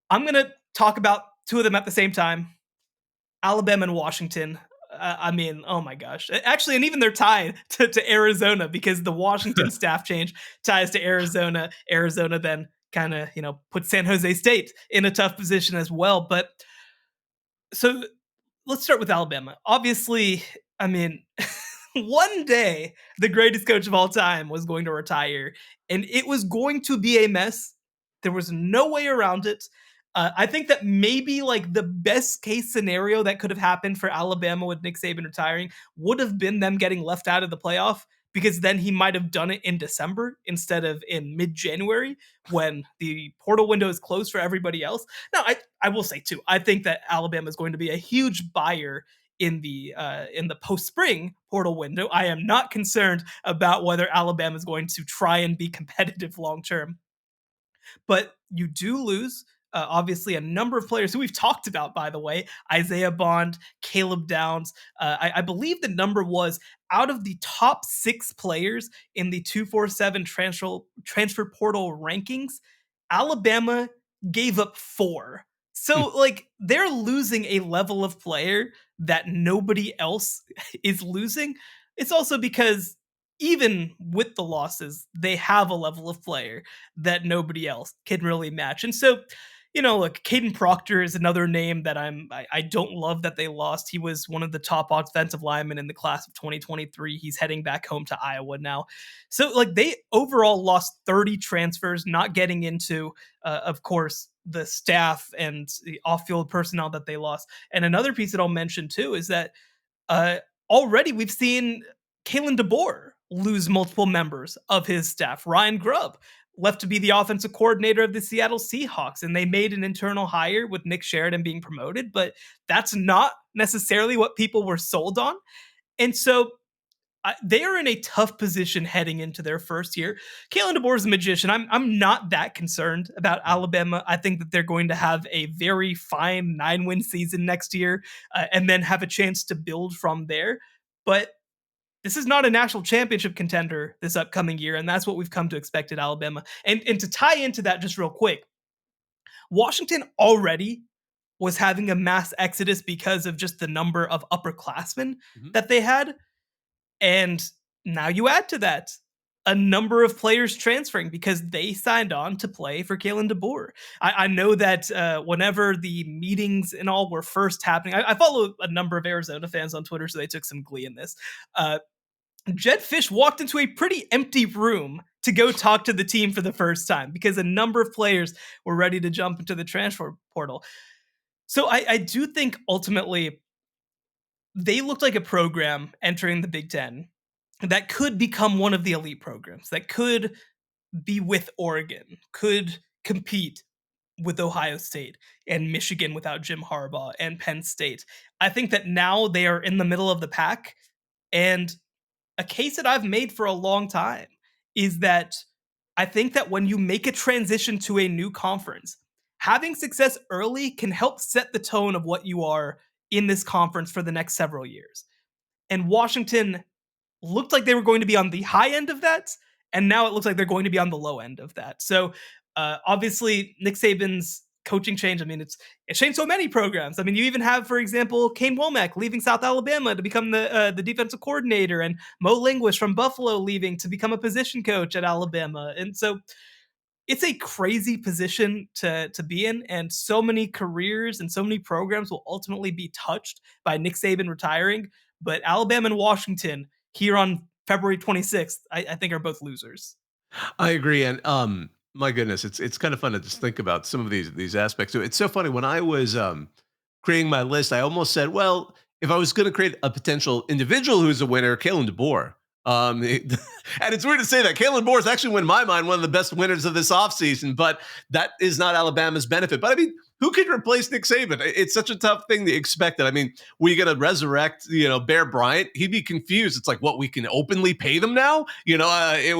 I'm going to talk about two of them at the same time. Alabama and Washington. I mean, oh my gosh. Actually, and even they're tied to Arizona because the Washington staff change ties to Arizona. Arizona then kind of, put San Jose State in a tough position as well. But so let's start with Alabama. Obviously, I mean, one day the greatest coach of all time was going to retire, and it was going to be a mess. There was no way around it. I think that maybe like the best case scenario that could have happened for Alabama with Nick Saban retiring would have been them getting left out of the playoff, because then he might have done it in December instead of in mid-January when the portal window is closed for everybody else. Now, I will say too, I think that Alabama is going to be a huge buyer in the post-spring portal window. I am not concerned about whether Alabama is going to try and be competitive long term. But you do lose, obviously, a number of players who we've talked about, by the way. Isaiah Bond, Caleb Downs. I believe the number was out of the top 6 players in the 247 transfer portal rankings, Alabama gave up 4. So, like, they're losing a level of player that nobody else is losing. It's also because even with the losses, they have a level of player that nobody else can really match. And so, look, Caden Proctor is another name that I don't love that they lost. He was one of the top offensive linemen in the class of 2023. He's heading back home to Iowa now. So, like, they overall lost 30 transfers, not getting into, of course, the staff and the off-field personnel that they lost. And another piece that I'll mention too is that uh, already we've seen Kalen DeBoer lose multiple members of his staff. Ryan Grubb left to be the offensive coordinator of the Seattle Seahawks, and they made an internal hire with Nick Sheridan being promoted, but that's not necessarily what people were sold on. And so they are in a tough position heading into their first year. Kalen DeBoer is a magician. I'm not that concerned about Alabama. I think that they're going to have a very fine 9-win season next year, and then have a chance to build from there. But this is not a national championship contender this upcoming year, and that's what we've come to expect at Alabama. And to tie into that just real quick, Washington already was having a mass exodus because of just the number of upperclassmen Mhm. that they had. And Now you add to that a number of players transferring because they signed on to play for Kalen DeBoer. I know that whenever the meetings and all were first happening, I follow a number of Arizona fans on Twitter, so they took some glee in this. Jed Fish walked into a pretty empty room to go talk to the team for the first time because a number of players were ready to jump into the transfer portal. So I do think ultimately they looked like a program entering the Big Ten that could become one of the elite programs, that could be with Oregon, could compete with Ohio State and Michigan without Jim Harbaugh and Penn State. I think that now they are in the middle of the pack. And a case that I've made for a long time is that I think that when you make a transition to a new conference, having success early can help set the tone of what you are in this conference for the next several years. And Washington looked like they were going to be on the high end of that, and now it looks like they're going to be on the low end of that. So obviously, Nick Saban's coaching change, I mean, it's changed so many programs. I mean, you even have, for example, Kane Womack leaving South Alabama to become the defensive coordinator, and Mo Linguist from Buffalo leaving to become a position coach at Alabama. And so it's a crazy position to be in, and so many careers and so many programs will ultimately be touched by Nick Saban retiring. But Alabama and Washington here on February 26th, I think are both losers. I agree, and my goodness, it's kind of fun to just think about some of these aspects. So it's so funny when I was creating my list, I almost said, well, if I was going to create a potential individual who's a winner, Kalen DeBoer. And it's weird to say that Kalen DeBoer is actually, in my mind, one of the best winners of this offseason, but that is not Alabama's benefit. But I mean, who could replace Nick Saban? It's such a tough thing to expect. I mean, we going to resurrect, Bear Bryant? He'd be confused. It's like, what, we can openly pay them now? It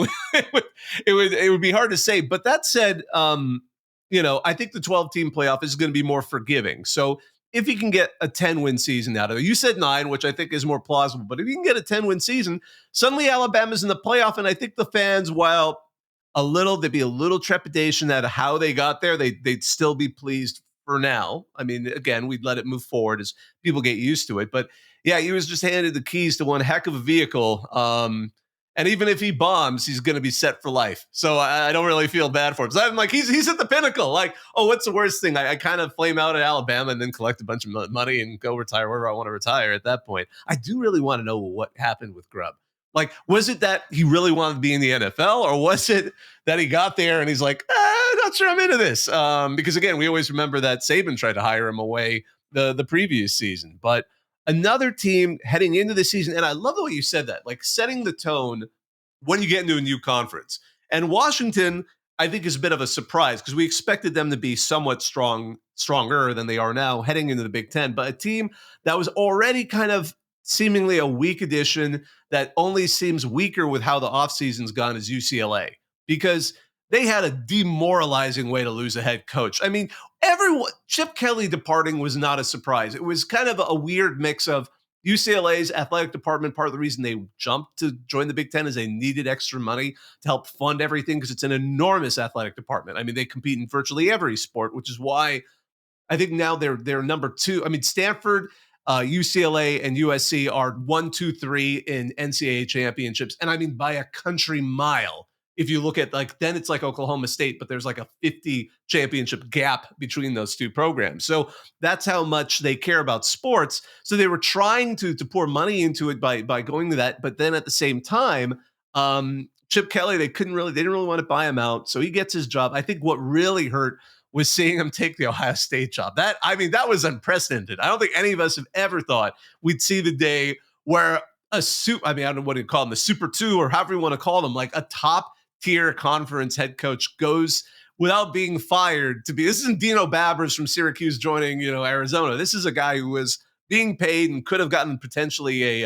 would be hard to say. But that said, I think the 12-team playoff is going to be more forgiving. So if you can get a 10-win season out of it, you said 9, which I think is more plausible, but if you can get a 10-win season, suddenly Alabama's in the playoff, and I think the fans, while there'd be a little trepidation at how they got there, they'd still be pleased for now. I mean, again, we'd let it move forward as people get used to it, but yeah, he was just handed the keys to one heck of a vehicle. And even if he bombs, he's going to be set for life. So I don't really feel bad for him. So I'm like, he's at the pinnacle. Like, oh, what's the worst thing? I kind of flame out at Alabama and then collect a bunch of money and go retire wherever I want to retire at that point. I do really want to know what happened with Grubb. Like, was it that he really wanted to be in the NFL, or was it that he got there and he's like, not sure I'm into this? Because again, we always remember that Saban tried to hire him away the previous season. But another team heading into the season, and I love the way you said that, like setting the tone when you get into a new conference. And Washington, I think, is a bit of a surprise because we expected them to be somewhat stronger than they are now heading into the Big Ten. But a team that was already kind of seemingly a weak addition that only seems weaker with how the offseason's gone is UCLA, because they had a demoralizing way to lose a head coach. I mean, Chip Kelly departing was not a surprise. It was kind of a weird mix of UCLA's athletic department. Part of the reason they jumped to join the Big Ten is they needed extra money to help fund everything because it's an enormous athletic department. I mean, they compete in virtually every sport, which is why I think now they're number 2. I mean, Stanford, UCLA, and USC are 1, 2, 3 in NCAA championships. And I mean, by a country mile. If you look at then it's like Oklahoma State, but there's like a 50 championship gap between those two programs. So that's how much they care about sports. So they were trying to pour money into it by going to that. But then at the same time, Chip Kelly, they didn't really want to buy him out. So he gets his job. I think what really hurt was seeing him take the Ohio State job. That was unprecedented. I don't think any of us have ever thought we'd see the day where I don't know what you call them, the Super 2 or however you want to call them, like a top tier conference head coach goes without being fired this isn't Dino Babers from Syracuse joining, Arizona. This is a guy who was being paid and could have gotten potentially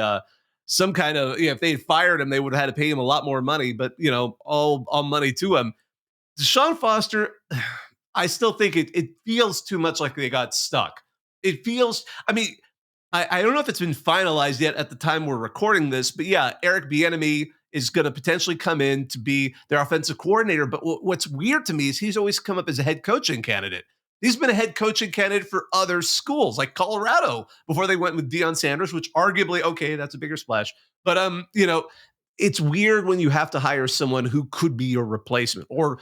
some kind of, if they had fired him, they would have had to pay him a lot more money, but all money to him. Deshaun Foster, I still think it feels too much like they got stuck. It feels, I don't know if it's been finalized yet at the time we're recording this, but yeah, Eric Bieniemy is going to potentially come in to be their offensive coordinator. But what's weird to me is he's always come up as a head coaching candidate. He's been a head coaching candidate for other schools like Colorado before they went with Deion Sanders, which arguably, okay, that's a bigger splash. But, it's weird when you have to hire someone who could be your replacement. Or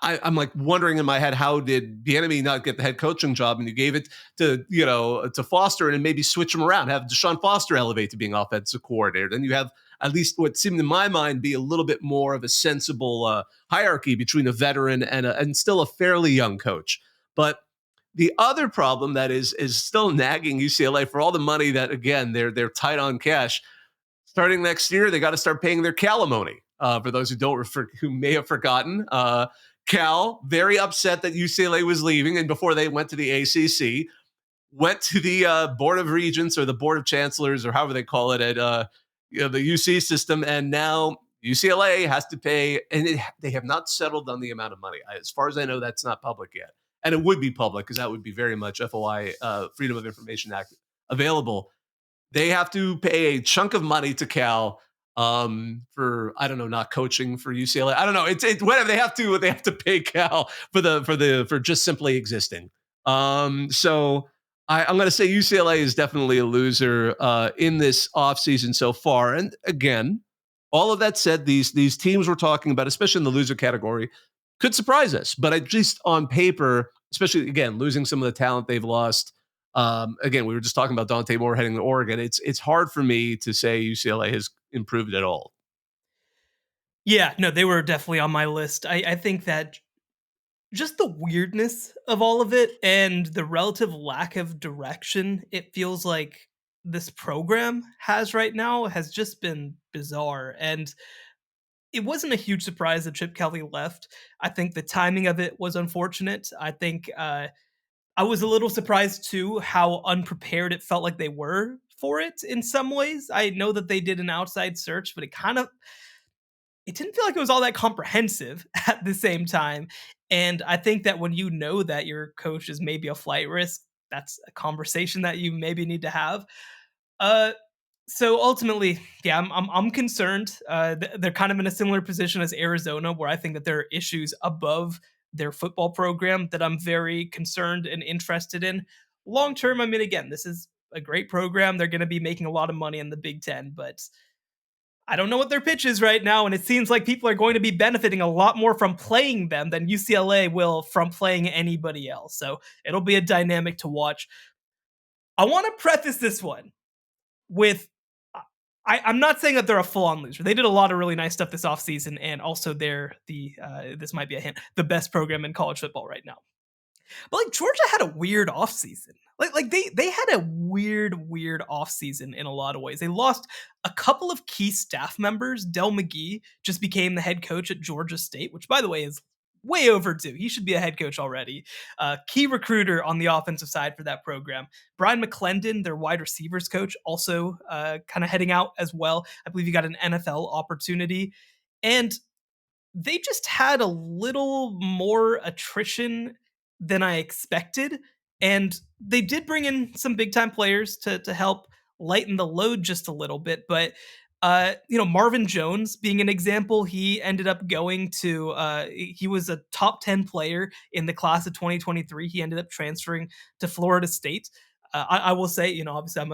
I'm like wondering in my head, how did Bieniemy not get the head coaching job and you gave it to Foster and maybe switch him around, have Deshaun Foster elevate to being offensive coordinator. Then you have at least what seemed in my mind be a little bit more of a sensible hierarchy between a veteran and still a fairly young coach. But the other problem that is still nagging UCLA for all the money that, again, they're tight on cash. Starting next year, they got to start paying their calimony. For those who may have forgotten, Cal, very upset that UCLA was leaving, and before they went to the ACC, went to the Board of Regents or the Board of Chancellors or however they call it at the UC system, and now UCLA has to pay, and they have not settled on the amount of money. As far as I know, that's not public yet, and it would be public because that would be very much FOI, Freedom of Information Act available. They have to pay a chunk of money to Cal for, I don't know, not coaching for UCLA. I don't know. It's whatever they have to pay Cal for just simply existing. So I'm going to say UCLA is definitely a loser in this offseason so far. And again, all of that said, these teams we're talking about, especially in the loser category, could surprise us. But at least on paper, especially again losing some of the talent they've lost. Again, we were just talking about Dante Moore heading to Oregon. It's hard for me to say UCLA has improved at all. Yeah, no, they were definitely on my list. I think that just the weirdness of all of it and the relative lack of direction it feels like this program has right now has just been bizarre. And it wasn't a huge surprise that Chip Kelly left. I think the timing of it was unfortunate. I think I was a little surprised too how unprepared it felt like they were for it in some ways. I know that they did an outside search, but it didn't feel like it was all that comprehensive at the same time. And I think that when you know that your coach is maybe a flight risk, that's a conversation that you maybe need to have. Uh, so ultimately, yeah, I'm concerned. They're kind of in a similar position as Arizona, where I think that there are issues above their football program that I'm very concerned and interested in. Long term, I mean, again, this is a great program. They're going to be making a lot of money in the Big Ten, but I don't know what their pitch is right now, and it seems like people are going to be benefiting a lot more from playing them than UCLA will from playing anybody else. So it'll be a dynamic to watch. I want to preface this one with I'm not saying that they're a full-on loser. They did a lot of really nice stuff this offseason, and also they're this might be a hint, the best program in college football right now. But like Georgia had a weird offseason. Like they had a weird offseason in a lot of ways. They lost a couple of key staff members. Del McGee just became the head coach at Georgia State, which by the way is way overdue. He should be a head coach already. Key recruiter on the offensive side for that program. Brian McClendon, their wide receivers coach, also kind of heading out as well. I believe he got an NFL opportunity. And they just had a little more attrition than I expected. And they did bring in some big time players to help lighten the load just a little bit. But, Marvin Jones being an example, he ended up going to, he was a top 10 player in the class of 2023. He ended up transferring to Florida State. I will say, obviously I'm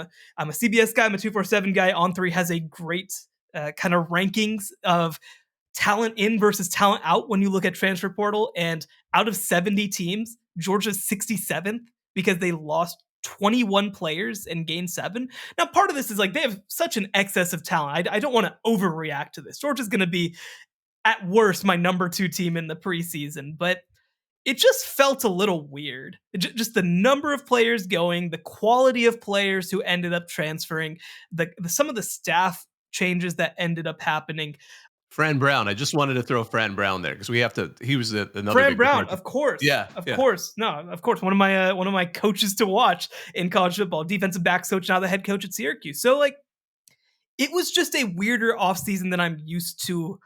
a CBS guy, I'm a 247 guy. On3 has a great kind of rankings of talent in versus talent out when you look at transfer portal. And out of 70 teams, Georgia's 67th because they lost 21 players and gained 7. Now, part of this is like they have such an excess of talent. I don't want to overreact to this. Georgia's going to be, at worst, my number 2 team in the preseason, but it just felt a little weird. Just the number of players going, the quality of players who ended up transferring, some of the staff changes that ended up happening. Fran Brown. I just wanted to throw Fran Brown there because we have to. He was another Fran big Brown, of course. Yeah, of course. No, of course. One of my coaches to watch in college football, defensive backs coach, now the head coach at Syracuse. So like, it was just a weirder offseason than I'm used to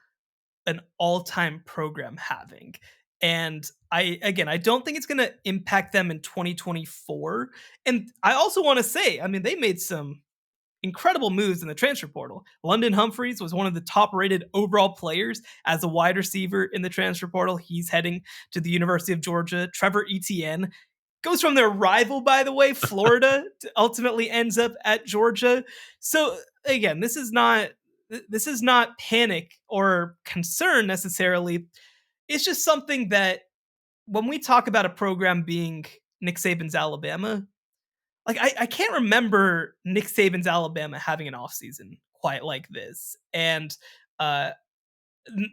an all-time program having. And I don't think it's going to impact them in 2024. And I also want to say, I mean, they made some incredible moves in the transfer portal. London Humphreys was one of the top-rated overall players as a wide receiver in the transfer portal. He's heading to the University of Georgia. Trevor Etienne goes from their rival, by the way, Florida, to ultimately ends up at Georgia. So again, this is not this is not panic or concern necessarily. It's just something that when we talk about a program being Nick Saban's Alabama, like I can't remember Nick Saban's Alabama having an offseason quite like this. And uh,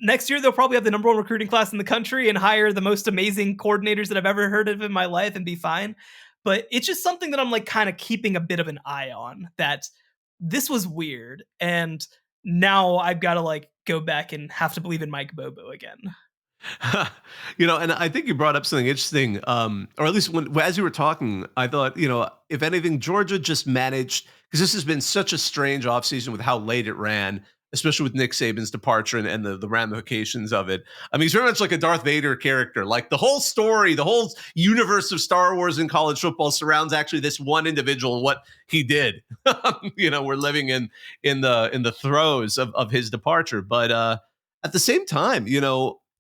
next year they'll probably have the number one recruiting class in the country and hire the most amazing coordinators that I've ever heard of in my life and be fine. But it's just something that I'm like kind of keeping a bit of an eye on, that this was weird. And now I've got to like go back and have to believe in Mike Bobo again. And I think you brought up something interesting, or at least as you were talking, I thought, if anything, Georgia just managed, because this has been such a strange offseason with how late it ran, especially with Nick Saban's departure and the ramifications of it. I mean, he's very much like a Darth Vader character. Like the whole story, the whole universe of Star Wars and college football surrounds actually this one individual and what he did. We're living in the throes of his departure, but at the same time,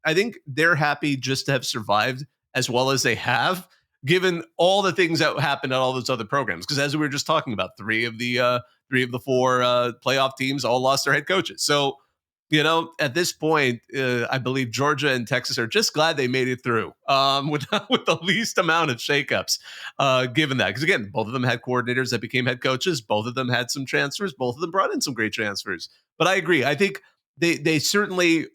I think they're happy just to have survived as well as they have, given all the things that happened at all those other programs. Because as we were just talking about, three of the four playoff teams all lost their head coaches. So, at this point, I believe Georgia and Texas are just glad they made it through with the least amount of shakeups, given that. Because again, both of them had coordinators that became head coaches. Both of them had some transfers. Both of them brought in some great transfers. But I agree. I think they certainly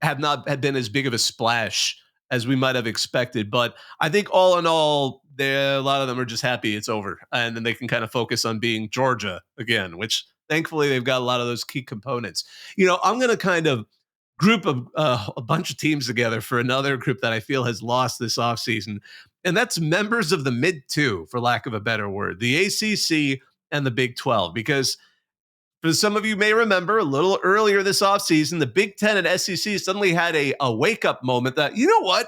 have not had been as big of a splash as we might have expected. But I think all in all, a lot of them are just happy it's over. And then they can kind of focus on being Georgia again, which thankfully they've got a lot of those key components. I'm going to kind of group a bunch of teams together for another group that I feel has lost this offseason. And that's members of the mid-two, for lack of a better word, the ACC and the Big 12, because for some of you may remember, a little earlier this offseason, the Big Ten and SEC suddenly had a wake-up moment that, you know what?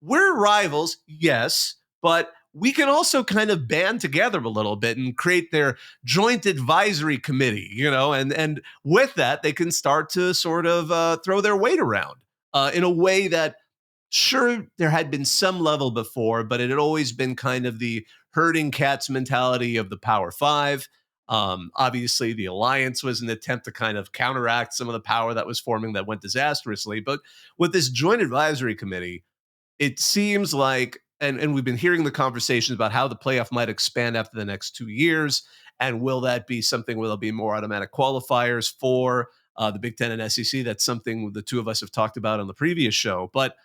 We're rivals, yes, but we can also kind of band together a little bit and create their joint advisory committee, and with that, they can start to sort of throw their weight around in a way that, sure, there had been some level before, but it had always been kind of the herding cats mentality of the Power Five. Obviously, the alliance was an attempt to kind of counteract some of the power that was forming that went disastrously. But with this joint advisory committee, it seems like, and we've been hearing the conversations about how the playoff might expand after the next 2 years. And will that be something where there'll be more automatic qualifiers for the Big Ten and SEC? That's something the two of us have talked about on the previous show. But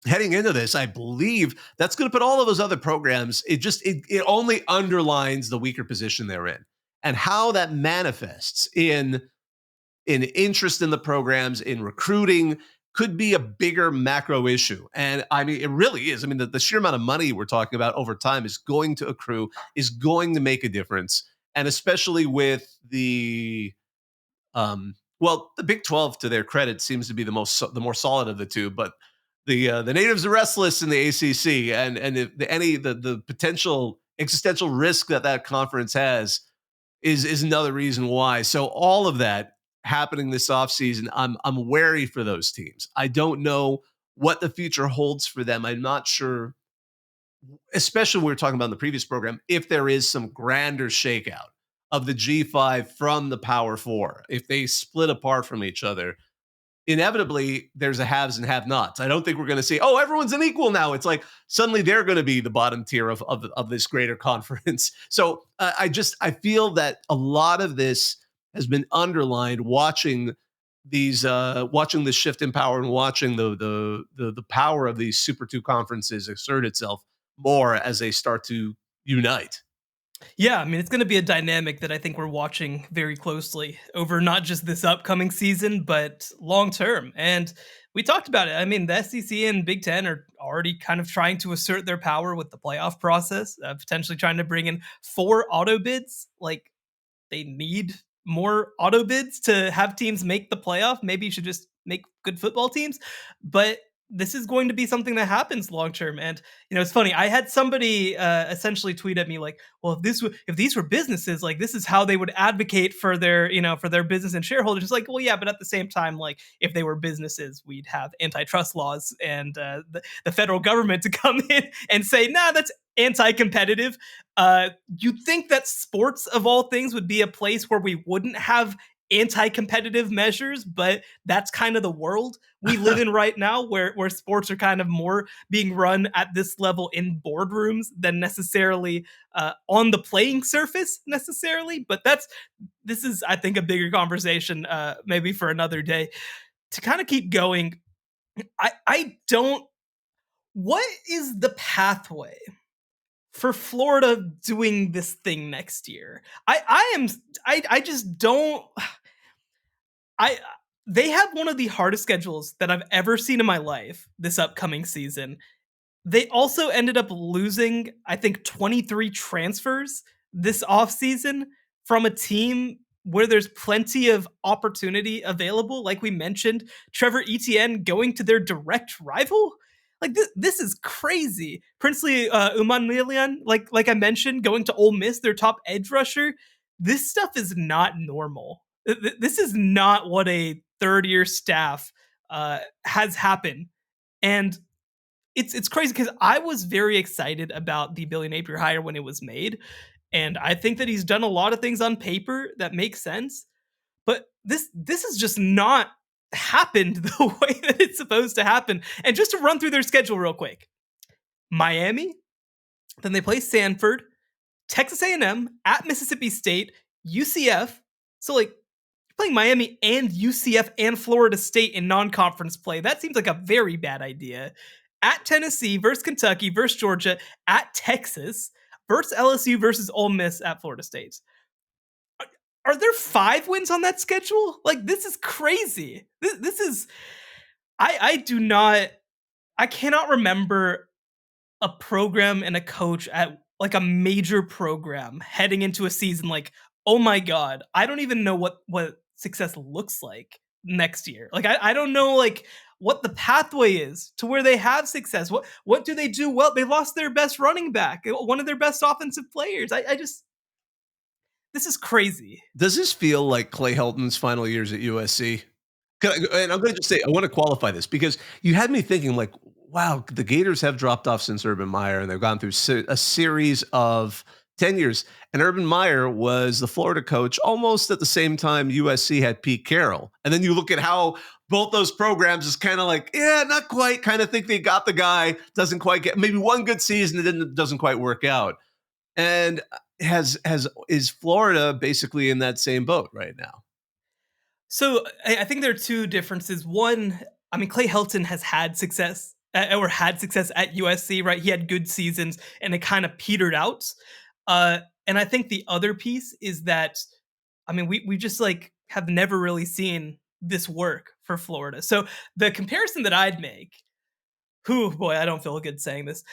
heading into this, I believe that's going to put all of those other programs, it only underlines the weaker position they're in. And how that manifests in interest in the programs, in recruiting, could be a bigger macro issue. And I mean, it really is. I mean, the sheer amount of money we're talking about over time is going to accrue, is going to make a difference. And especially with the Big 12, to their credit, seems to be the more solid of the two. But the natives are restless in the ACC, and the potential existential risk that conference has is another reason why. So all of that happening this offseason, I'm wary for those teams. I don't know what the future holds for them. I'm not sure, especially when we were talking about in the previous program, if there is some grander shakeout of the G5 from the Power Four, if they split apart from each other. Inevitably, there's a haves and have-nots. I don't think we're going to say, oh, everyone's an equal now. It's like suddenly they're going to be the bottom tier of this greater conference. So I feel that a lot of this has been underlined watching the shift in power and watching the power of these Super 2 conferences assert itself more as they start to unite. Yeah, I mean, it's going to be a dynamic that I think we're watching very closely over not just this upcoming season, but long term. And we talked about it. I mean, the SEC and Big Ten are already kind of trying to assert their power with the playoff process, potentially trying to bring in 4 auto bids. Like, they need more auto bids to have teams make the playoff. Maybe you should just make good football teams. But this is going to be something that happens long term. And it's funny, I had somebody essentially tweet at me like, well, if these were businesses, like, this is how they would advocate for their business and shareholders. It's like, well, yeah, but at the same time, like, if they were businesses, we'd have antitrust laws and the federal government to come in and say, nah, that's anti-competitive. You'd think that sports, of all things, would be a place where we wouldn't have anti-competitive measures, but that's kind of the world we live in right now, where sports are kind of more being run at this level in boardrooms than necessarily on the playing surface necessarily. But this is, I think, a bigger conversation, maybe for another day. To kind of keep going, I don't. What is the pathway for Florida doing this thing next year? I just don't. I They have one of the hardest schedules that I've ever seen in my life this upcoming season. They also ended up losing, I think, 23 transfers this offseason from a team where there's plenty of opportunity available. Like we mentioned, Trevor Etienne going to their direct rival. Like this is crazy. Princely Umanmilian, like I mentioned, going to Ole Miss, their top edge rusher. This stuff is not normal. This is not what a third-year staff has happened. And it's crazy because I was very excited about the Billy Napier hire when it was made, and I think that he's done a lot of things on paper that make sense. But this has just not happened the way that it's supposed to happen. And just to run through their schedule real quick: Miami, then they play Sanford, Texas A&M, at Mississippi State, UCF. So like playing Miami and UCF and Florida State in non-conference play, that seems like a very bad idea. At Tennessee versus Kentucky versus Georgia, at Texas versus LSU versus Ole Miss at Florida State. Are there 5 wins on that schedule? Like, this is crazy. This is, I cannot remember a program and a coach at like a major program heading into a season like, oh my God, I don't even know what success looks like next year. Like, I don't know like what the pathway is to where they have success. What do they do well? They lost their best running back, one of their best offensive players. This is crazy. Does this feel like Clay Helton's final years at USC? And I'm going to just say, I want to qualify this because you had me thinking like, wow, the Gators have dropped off since Urban Meyer, and they've gone through a series of tenures. And Urban Meyer was the Florida coach almost at the same time USC had Pete Carroll. And then you look at how both those programs is kind of like, yeah, not quite, kind of think they got the guy, doesn't quite get maybe one good season, and then it doesn't quite work out. And is Florida basically in that same boat right now? So I think there are 2 differences. One, I mean, Clay Helton has had success at USC, right? He had good seasons and it kind of petered out. And I think the other piece is that, I mean, we just like have never really seen this work for Florida. So the comparison that I'd make, boy, I don't feel good saying this.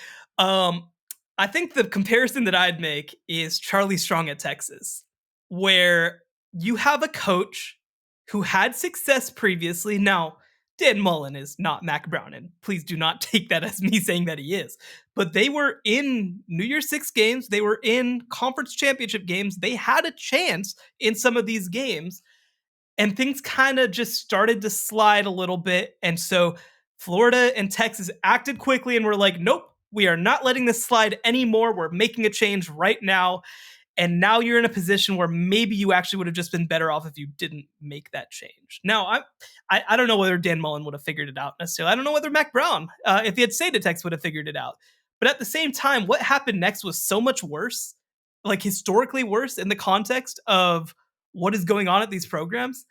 I think the comparison that I'd make is Charlie Strong at Texas, where you have a coach who had success previously. Now, Dan Mullen is not Mac Brown, and please do not take that as me saying that he is. But they were in New Year's Six games. They were in conference championship games. They had a chance in some of these games, and things kind of just started to slide a little bit. And so Florida and Texas acted quickly and were like, nope, we are not letting this slide anymore. We're making a change right now. And now you're in a position where maybe you actually would have just been better off if you didn't make that change. Now, I don't know whether Dan Mullen would have figured it out necessarily. I don't know whether Mac Brown, if he had stayed at Texas, would have figured it out. But at the same time, what happened next was so much worse, like historically worse in the context of what is going on at these programs.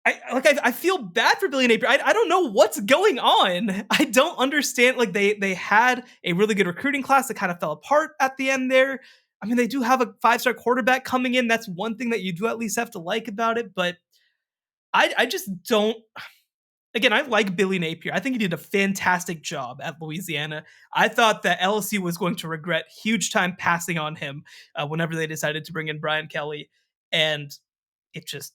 I feel bad for Billy Napier. I don't know what's going on. I don't understand. Like they had a really good recruiting class that kind of fell apart at the end there. I mean, they do have a 5-star quarterback coming in. That's one thing that you do at least have to like about it. But I just don't. Again, I like Billy Napier. I think he did a fantastic job at Louisiana. I thought that LSU was going to regret huge time passing on him whenever they decided to bring in Brian Kelly. And it just,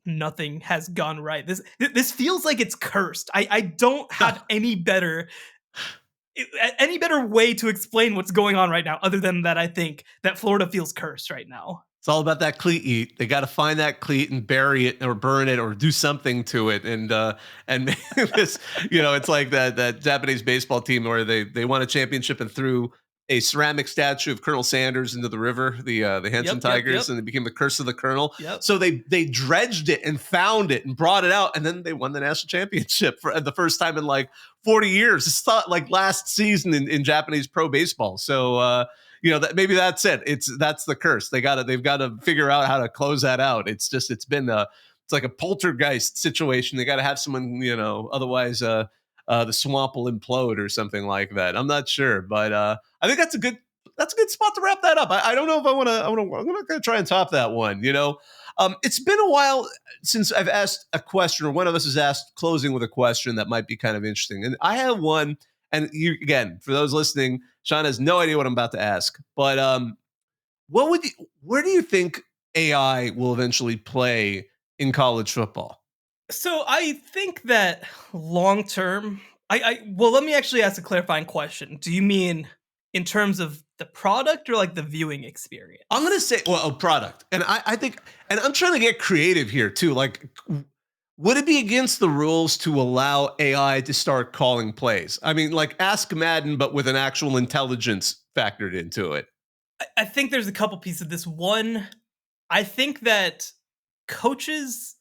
nothing has gone right. This feels like it's cursed. I don't have any better way to explain what's going on right now, other than that I think that Florida feels cursed right now. It's all about that cleat eat. They got to find that cleat and bury it or burn it or do something to it. And this, it's like that Japanese baseball team where they won a championship and threw a ceramic statue of Colonel Sanders into the river, the Henson Tigers, and it became the Curse of the Colonel. So they dredged it and found it and brought it out, and then they won the national championship for the first time in like 40 years. It's thought like last season in Japanese pro baseball. So that maybe that's it. That's the curse. They've got to figure out how to close that out. It's like a poltergeist situation. They got to have someone, otherwise the swamp will implode or something like that. I'm not sure, but I think that's a good spot to wrap that up. I don't know if I'm not going to try and top that one. It's been a while since I've asked a question, or one of us has asked closing with a question that might be kind of interesting. And I have one, and again, for those listening, Sean has no idea what I'm about to ask, but where do you think AI will eventually play in college football? So I think that long term, well, let me actually ask a clarifying question. Do you mean in terms of the product or like the viewing experience? I'm going to say, well, a product. And I think, and I'm trying to get creative here too. Like, would it be against the rules to allow AI to start calling plays? I mean, like Ask Madden, but with an actual intelligence factored into it. I think there's a couple pieces of this. One, I think that coaches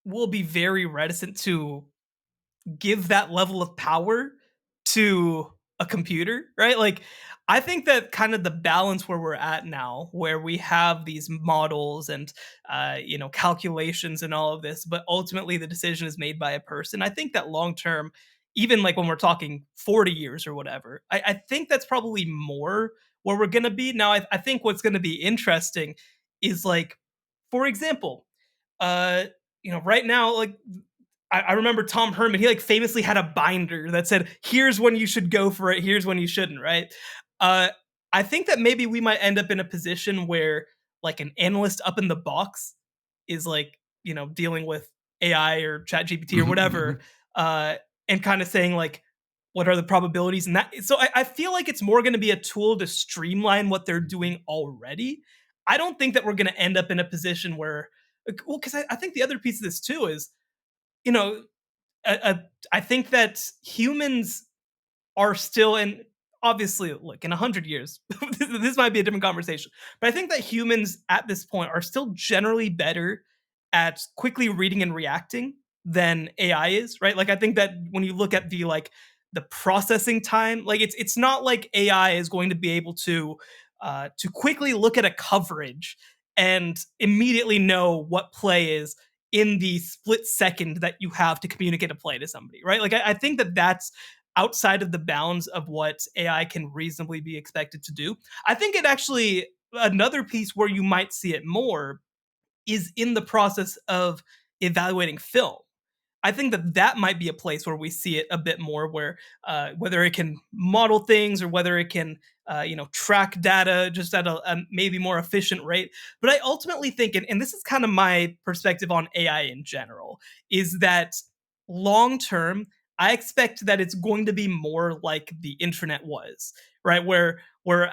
will be very reticent to give that level of power to a computer, right? Like, I think that kind of the balance where we're at now, where we have these models and calculations and all of this, but ultimately the decision is made by a person. I think that long term, even like when we're talking 40 years or whatever, I think that's probably more where we're going to be. Now, I think what's going to be interesting is, like, for example, right now, like, I remember Tom Herman, he like famously had a binder that said, here's when you should go for it, here's when you shouldn't, right? I think that maybe we might end up in a position where like an analyst up in the box is like, dealing with AI or chat GPT or whatever, and kind of saying like, what are the probabilities? And that, so I feel like it's more going to be a tool to streamline what they're doing already. I don't think that we're going to end up in a position where, well, because I think the other piece of this too is, you know, I think that humans are still, and obviously, look, in 100 years, this might be a different conversation, but I think that humans at this point are still generally better at quickly reading and reacting than AI is, right? Like, I think that when you look at the processing time, like it's not like AI is going to be able to quickly look at a coverage and immediately know what play is in the split second that you have to communicate a play to somebody, right? Like, I think that that's outside of the bounds of what AI can reasonably be expected to do. I think it actually, another piece where you might see it more is in the process of evaluating film. I think that that might be a place where we see it a bit more, where whether it can model things or whether it can, track data just at a maybe more efficient rate. But I ultimately think, and this is kind of my perspective on AI in general, is that long term, I expect that it's going to be more like the internet was, right? Where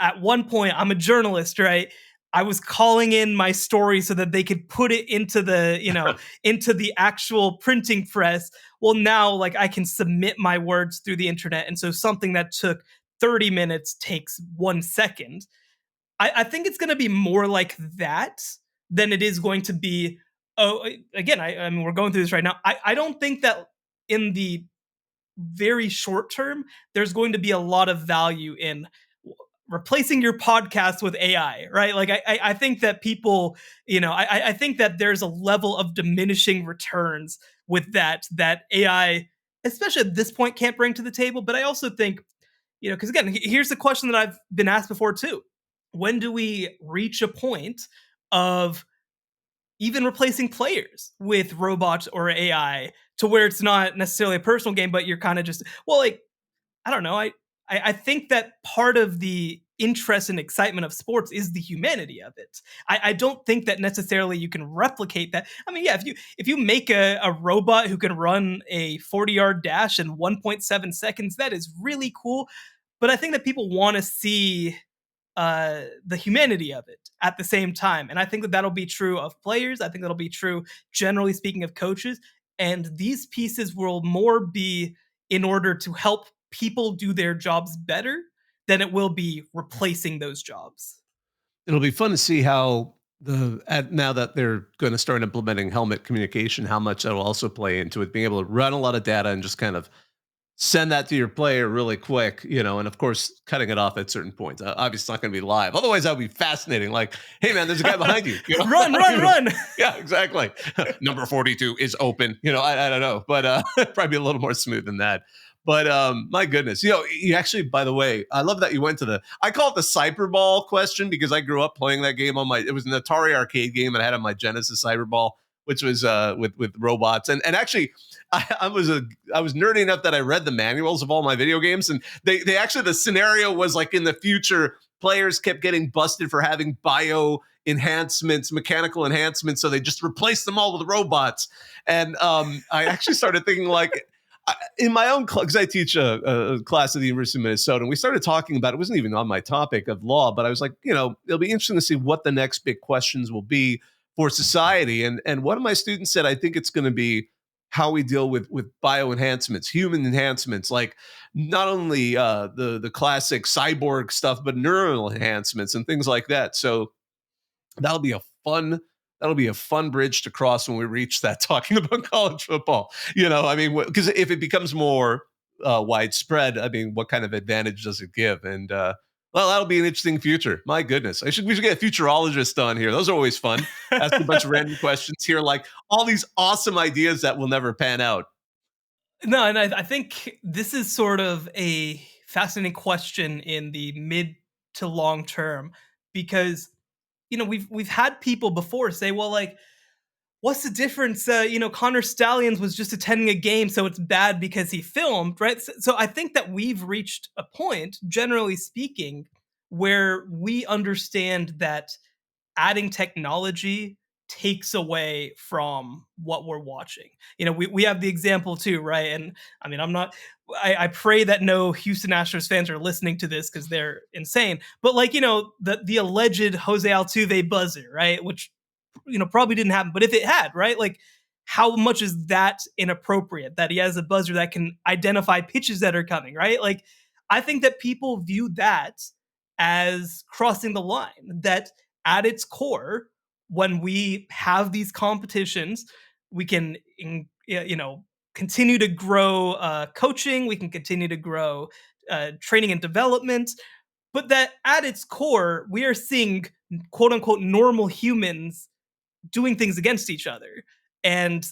at one point, I'm a journalist, right? I was calling in my story so that they could put it into the, into the actual printing press. Well, now, like, I can submit my words through the internet. And so something that took 30 minutes takes 1 second. I think it's going to be more like that than it is going to be. Oh, again, I mean, we're going through this right now. I don't think that in the very short term, there's going to be a lot of value in replacing your podcast with AI, right? Like, I think that people, I think that there's a level of diminishing returns with that AI, especially at this point, can't bring to the table. But I also think, because again, here's the question that I've been asked before too. When do we reach a point of even replacing players with robots or AI to where it's not necessarily a personal game, but you're kind of just, well, like, I don't know. I think that part of the interest and excitement of sports is the humanity of it. I don't think that necessarily you can replicate that. I mean, yeah, if you make a robot who can run a 40-yard dash in 1.7 seconds, that is really cool. But I think that people want to see the humanity of it at the same time. And I think that that'll be true of players. I think that'll be true, generally speaking, of coaches. And these pieces will more be in order to help people do their jobs better than it will be replacing those jobs. It'll be fun to see how now that they're going to start implementing helmet communication, how much that will also play into it, being able to run a lot of data and just kind of send that to your player really quick, and of course, cutting it off at certain points. Obviously, it's not going to be live. Otherwise, that would be fascinating. Like, hey, man, there's a guy behind you. Run. Yeah, exactly. Number 42 is open. I don't know, but probably a little more smooth than that. But my goodness, you actually, by the way, I love that you went to I call it the Cyberball question because I grew up playing that game it was an Atari arcade game that I had on my Genesis Cyberball, which was with robots. And actually, I was nerdy enough that I read the manuals of all my video games, and they actually, the scenario was like in the future, players kept getting busted for having mechanical enhancements, so they just replaced them all with robots. And I actually started thinking, like, in my own class, because I teach a class at the University of Minnesota, and we started talking about, it wasn't even on my topic of law, but I was like, it'll be interesting to see what the next big questions will be for society. And one of my students said, I think it's going to be how we deal with bio enhancements, human enhancements, like not only the classic cyborg stuff, but neural enhancements and things like that. So that'll be a fun bridge to cross when we reach that, talking about college football. Because if it becomes more widespread, what kind of advantage does it give? And well, that'll be an interesting future. My goodness, we should get a futurologist on here. Those are always fun. Ask a bunch of random questions here, like all these awesome ideas that will never pan out. No, and I think this is sort of a fascinating question in the mid to long term, because we've had people before say, well, like, what's the difference? Connor Stallions was just attending a game, so it's bad because he filmed, right? So I think that we've reached a point, generally speaking, where we understand that adding technology takes away from what we're watching. We have the example too, right? And I pray that no Houston Astros fans are listening to this because they're insane. But the alleged Jose Altuve buzzer, right? Which probably didn't happen, but if it had, right? Like, how much is that inappropriate that he has a buzzer that can identify pitches that are coming, right? Like, I think that people view that as crossing the line, that at its core, when we have these competitions, we can, continue to grow coaching, we can continue to grow training and development, but that at its core, we are seeing quote unquote normal humans doing things against each other. And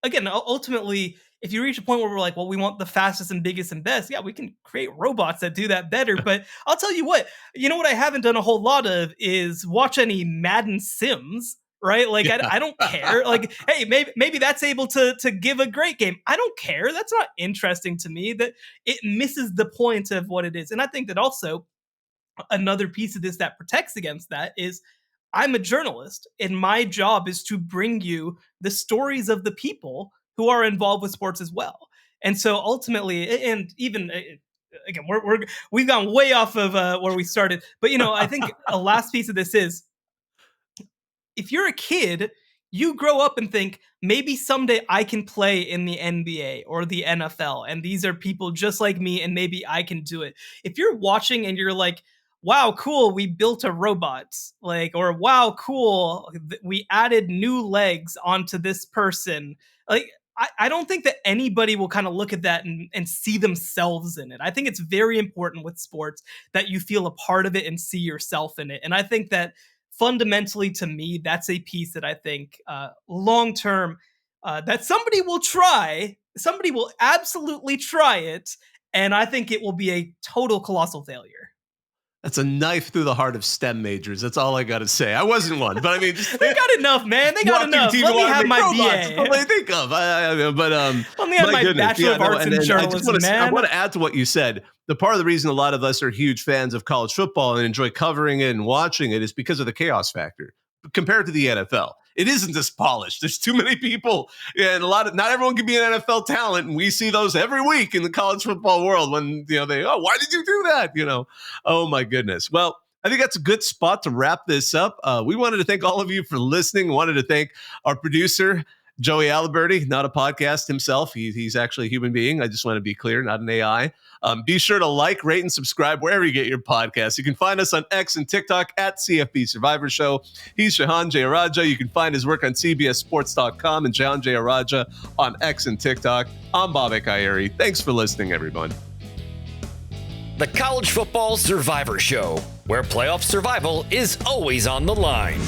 again, ultimately, if you reach a point where we're like, well, we want the fastest and biggest and best, yeah, we can create robots that do that better. But I'll tell you what I haven't done a whole lot of is watch any Madden Sims, right? Like, I don't care. Like, hey, maybe that's able to give a great game. I don't care. That's not interesting to me. That it misses the point of what it is. And I think that also another piece of this that protects against that is, I'm a journalist, and my job is to bring you the stories of the people who are involved with sports as well. And so ultimately, and even again, we've gone way off of where we started. But I think a last piece of this is, if you're a kid, you grow up and think, maybe someday I can play in the NBA or the NFL, and these are people just like me, and maybe I can do it. If you're watching and you're like, wow, cool, we built a robot, like, or wow, cool, we added new legs onto this person. Like, I don't think that anybody will kind of look at that and see themselves in it. I think it's very important with sports that you feel a part of it and see yourself in it. And I think that fundamentally, to me, that's a piece that I think long term that somebody will try. Somebody will absolutely try it. And I think it will be a total colossal failure. That's a knife through the heart of STEM majors. That's all I got to say. I wasn't one, but they got enough, man. They got enough. Let me have my BA. That's all I think of. Let me have my Bachelor of Arts in Journalism, man. I want to add to what you said. The part of the reason a lot of us are huge fans of college football and enjoy covering it and watching it is because of the chaos factor compared to the NFL. It isn't as polished. There's too many people, and not everyone can be an NFL talent, and we see those every week in the college football world when why did you do that? Oh my goodness. Well, I think that's a good spot to wrap this up. We wanted to thank all of you for listening. We wanted to thank our producer, Joey Aliberti, not a podcast himself. He's actually a human being. I just want to be clear, not an AI. Be sure to like, rate, and subscribe wherever you get your podcasts. You can find us on X and TikTok at CFB Survivor Show. He's Shehan Jayaraja. You can find his work on CBSSports.com and Shehan Jayaraja on X and TikTok. I'm Bobak Ieri. Thanks for listening, everyone. The College Football Survivor Show, where playoff survival is always on the line.